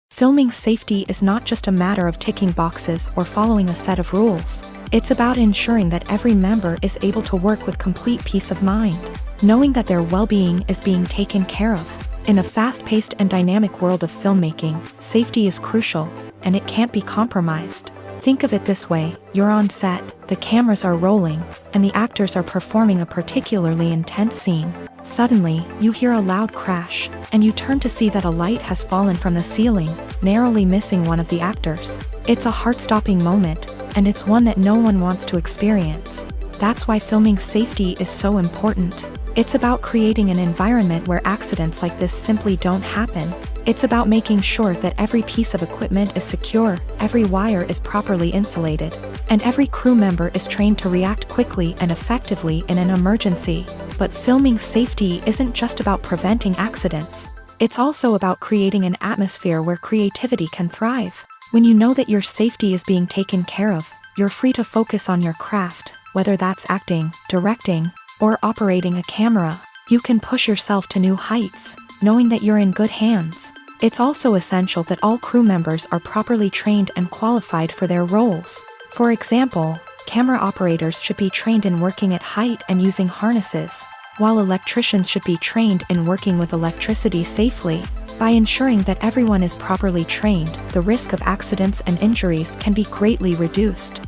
Filming safety is not just a matter of ticking boxes or following a set of rules. It's about ensuring that every member is able to work with complete peace of mind, knowing that their well-being is being taken care of. In a fast-paced and dynamic world of filmmaking, safety is crucial, and it can't be compromised. Think of it this way: you're on set, the cameras are rolling, and the actors are performing a particularly intense scene. Suddenly, you hear a loud crash, and you turn to see that a light has fallen from the ceiling, narrowly missing one of the actors. It's a heart-stopping moment, and it's one that no one wants to experience. That's why filming safety is so important. It's about creating an environment where accidents like this simply don't happen. It's about making sure that every piece of equipment is secure, every wire is properly insulated, and every crew member is trained to react quickly and effectively in an emergency. But filming safety isn't just about preventing accidents. It's also about creating an atmosphere where creativity can thrive. When you know that your safety is being taken care of, you're free to focus on your craft, whether that's acting, directing, or operating a camera. You can push yourself to new heights, knowing that you're in good hands. It's also essential that all crew members are properly trained and qualified for their roles. For example, camera operators should be trained in working at height and using harnesses. while electricians should be trained in working with electricity safely. By ensuring that everyone is properly trained, the risk of accidents and injuries can be greatly reduced.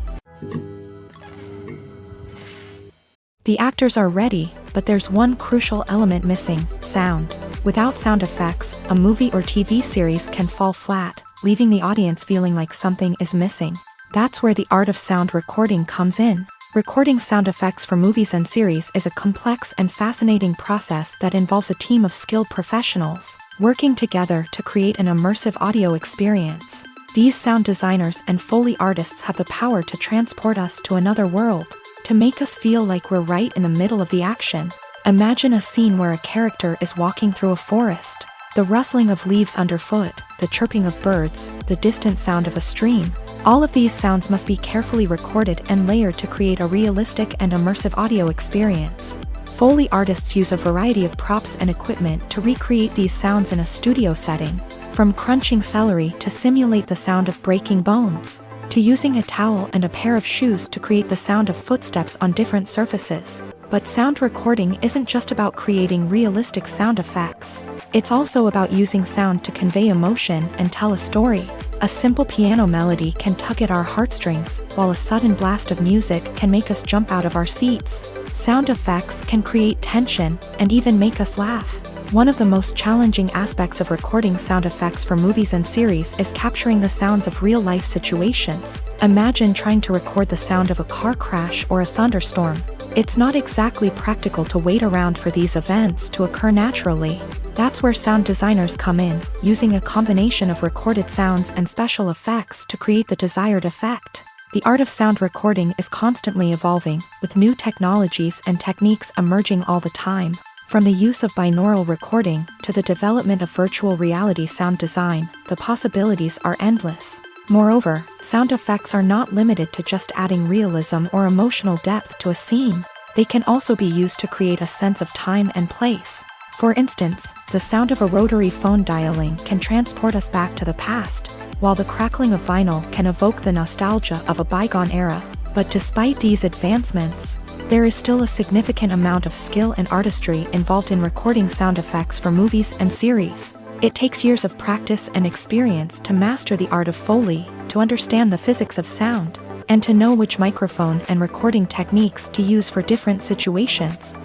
The actors are ready, but there's one crucial element missing: sound. Without sound effects, a movie or TV series can fall flat, leaving the audience feeling like something is missing. That's where the art of sound recording comes in. Recording sound effects for movies and series is a complex and fascinating process that involves a team of skilled professionals working together to create an immersive audio experience. These sound designers and Foley artists have the power to transport us to another world, to make us feel like we're right in the middle of the action. Imagine a scene where a character is walking through a forest. The rustling of leaves underfoot, the chirping of birds, the distant sound of a stream. All of these sounds must be carefully recorded and layered to create a realistic and immersive audio experience. Foley artists use a variety of props and equipment to recreate these sounds in a studio setting, from crunching celery to simulate the sound of breaking bones, to using a towel and a pair of shoes to create the sound of footsteps on different surfaces. But sound recording isn't just about creating realistic sound effects. It's also about using sound to convey emotion and tell a story. A simple piano melody can tug at our heartstrings, while a sudden blast of music can make us jump out of our seats. Sound effects can create tension and even make us laugh. One of the most challenging aspects of recording sound effects for movies and series is capturing the sounds of real-life situations. Imagine trying to record the sound of a car crash or a thunderstorm. It's not exactly practical to wait around for these events to occur naturally. That's where sound designers come in, using a combination of recorded sounds and special effects to create the desired effect. The art of sound recording is constantly evolving, with new technologies and techniques emerging all the time. From the use of binaural recording to the development of virtual reality sound design, the possibilities are endless. Moreover, sound effects are not limited to just adding realism or emotional depth to a scene. They can also be used to create a sense of time and place. For instance, the sound of a rotary phone dialing can transport us back to the past, while the crackling of vinyl can evoke the nostalgia of a bygone era. But despite these advancements, there is still a significant amount of skill and artistry involved in recording sound effects for movies and series. It takes years of practice and experience to master the art of Foley, to understand the physics of sound, and to know which microphone and recording techniques to use for different situations.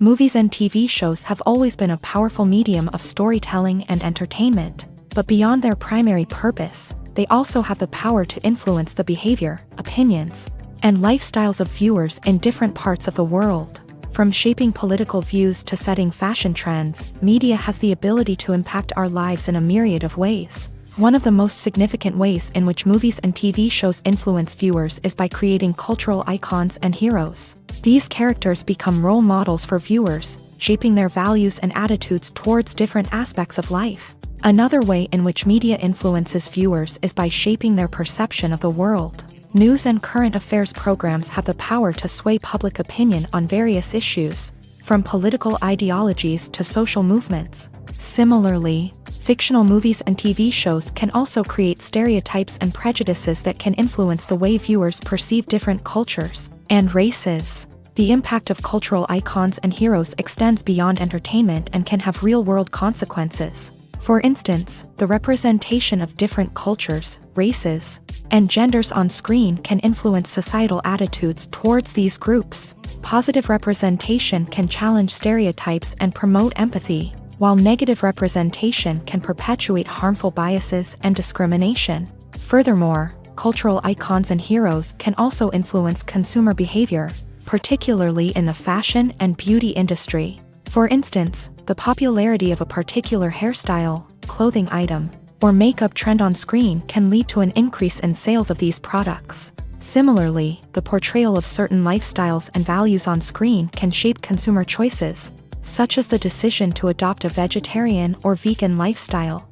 Movies and TV shows have always been a powerful medium of storytelling and entertainment, but beyond their primary purpose, they also have the power to influence the behavior, opinions, and lifestyles of viewers in different parts of the world. From shaping political views to setting fashion trends, media has the ability to impact our lives in a myriad of ways. One of the most significant ways in which movies and TV shows influence viewers is by creating cultural icons and heroes. These characters become role models for viewers, shaping their values and attitudes towards different aspects of life. Another way in which media influences viewers is by shaping their perception of the world. News and current affairs programs have the power to sway public opinion on various issues, from political ideologies to social movements. Similarly, fictional movies and TV shows can also create stereotypes and prejudices that can influence the way viewers perceive different cultures and races. The impact of cultural icons and heroes extends beyond entertainment and can have real-world consequences. For instance, the representation of different cultures, races, and genders on screen can influence societal attitudes towards these groups. Positive representation can challenge stereotypes and promote empathy, while negative representation can perpetuate harmful biases and discrimination. Furthermore, cultural icons and heroes can also influence consumer behavior, particularly in the fashion and beauty industry. For instance, the popularity of a particular hairstyle, clothing item, or makeup trend on screen can lead to an increase in sales of these products. Similarly, the portrayal of certain lifestyles and values on screen can shape consumer choices, such as the decision to adopt a vegetarian or vegan lifestyle.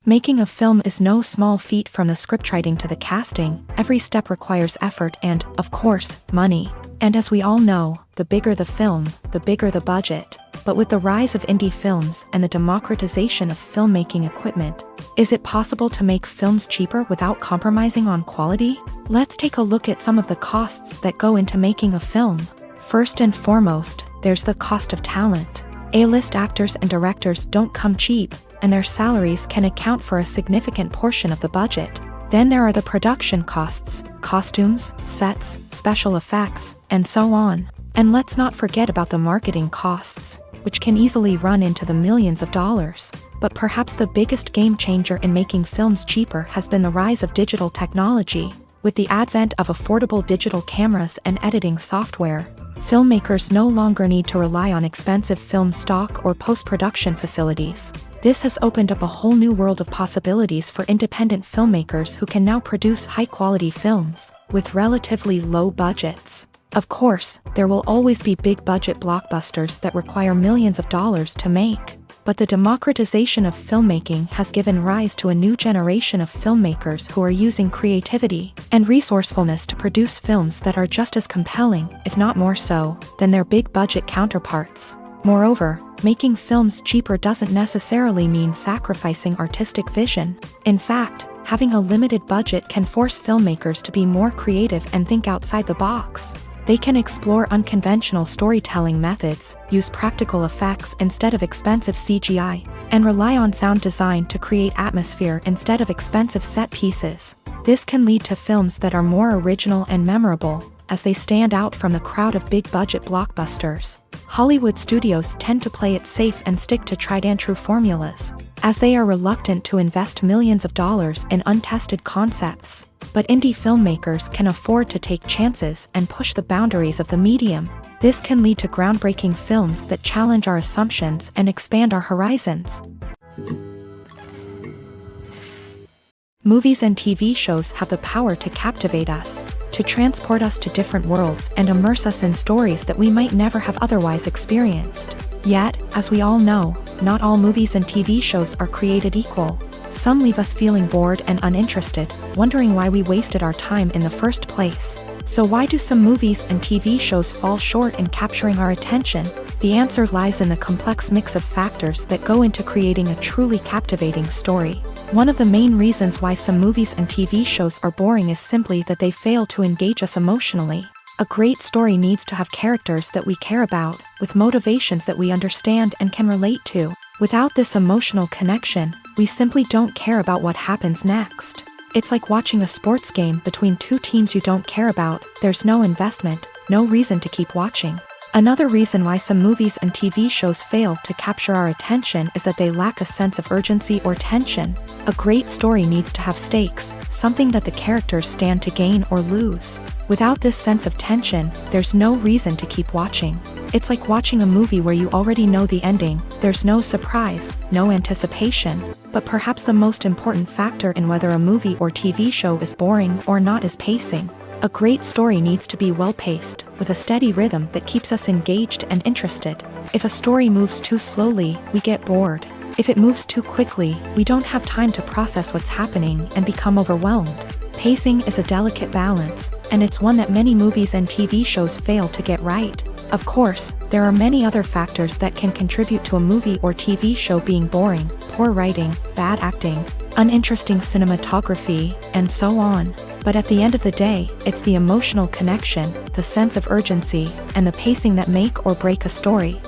Making a film is no small feat. From the scriptwriting to the casting, every step requires effort and, of course, money. And as we all know, the bigger the film, the bigger the budget. But with the rise of indie films and the democratization of filmmaking equipment, is it possible to make films cheaper without compromising on quality? Let's take a look at some of the costs that go into making a film. First and foremost, there's the cost of talent. A-list actors and directors don't come cheap, and their salaries can account for a significant portion of the budget. Then there are the production costs, costumes, sets, special effects, and so on. And let's not forget about the marketing costs, which can easily run into the millions of dollars. But perhaps the biggest game changer in making films cheaper has been the rise of digital technology. With the advent of affordable digital cameras and editing software, filmmakers no longer need to rely on expensive film stock or post-production facilities. This has opened up a whole new world of possibilities for independent filmmakers who can now produce high-quality films with relatively low budgets. Of course, there will always be big-budget blockbusters that require millions of dollars to make. But the democratization of filmmaking has given rise to a new generation of filmmakers who are using creativity and resourcefulness to produce films that are just as compelling, if not more so, than their big-budget counterparts. Moreover, making films cheaper doesn't necessarily mean sacrificing artistic vision. In fact, having a limited budget can force filmmakers to be more creative and think outside the box. They can explore unconventional storytelling methods, use practical effects instead of expensive CGI, and rely on sound design to create atmosphere instead of expensive set pieces. This can lead to films that are more original and memorable, as they stand out from the crowd of big-budget blockbusters. Hollywood studios tend to play it safe and stick to tried-and-true formulas, as they are reluctant to invest millions of dollars in untested concepts. But indie filmmakers can afford to take chances and push the boundaries of the medium. This can lead to groundbreaking films that challenge our assumptions and expand our horizons. Movies and TV shows have the power to captivate us, to transport us to different worlds and immerse us in stories that we might never have otherwise experienced. Yet, as we all know, not all movies and TV shows are created equal. Some leave us feeling bored and uninterested, wondering why we wasted our time in the first place. So why do some movies and TV shows fall short in capturing our attention? The answer lies in the complex mix of factors that go into creating a truly captivating story. One of the main reasons why some movies and TV shows are boring is simply that they fail to engage us emotionally. A great story needs to have characters that we care about, with motivations that we understand and can relate to. Without this emotional connection, we simply don't care about what happens next. It's like watching a sports game between two teams you don't care about. There's no investment, no reason to keep watching. Another reason why some movies and TV shows fail to capture our attention is that they lack a sense of urgency or tension. A great story needs to have stakes, something that the characters stand to gain or lose. Without this sense of tension, there's no reason to keep watching. It's like watching a movie where you already know the ending. There's no surprise, no anticipation. But perhaps the most important factor in whether a movie or TV show is boring or not is pacing. A great story needs to be well-paced, with a steady rhythm that keeps us engaged and interested. If a story moves too slowly, we get bored. If it moves too quickly, we don't have time to process what's happening and become overwhelmed. Pacing is a delicate balance, and it's one that many movies and TV shows fail to get right. Of course, there are many other factors that can contribute to a movie or TV show being boring: poor writing, bad acting, uninteresting cinematography, and so on. But at the end of the day, it's the emotional connection, the sense of urgency, and the pacing that make or break a story.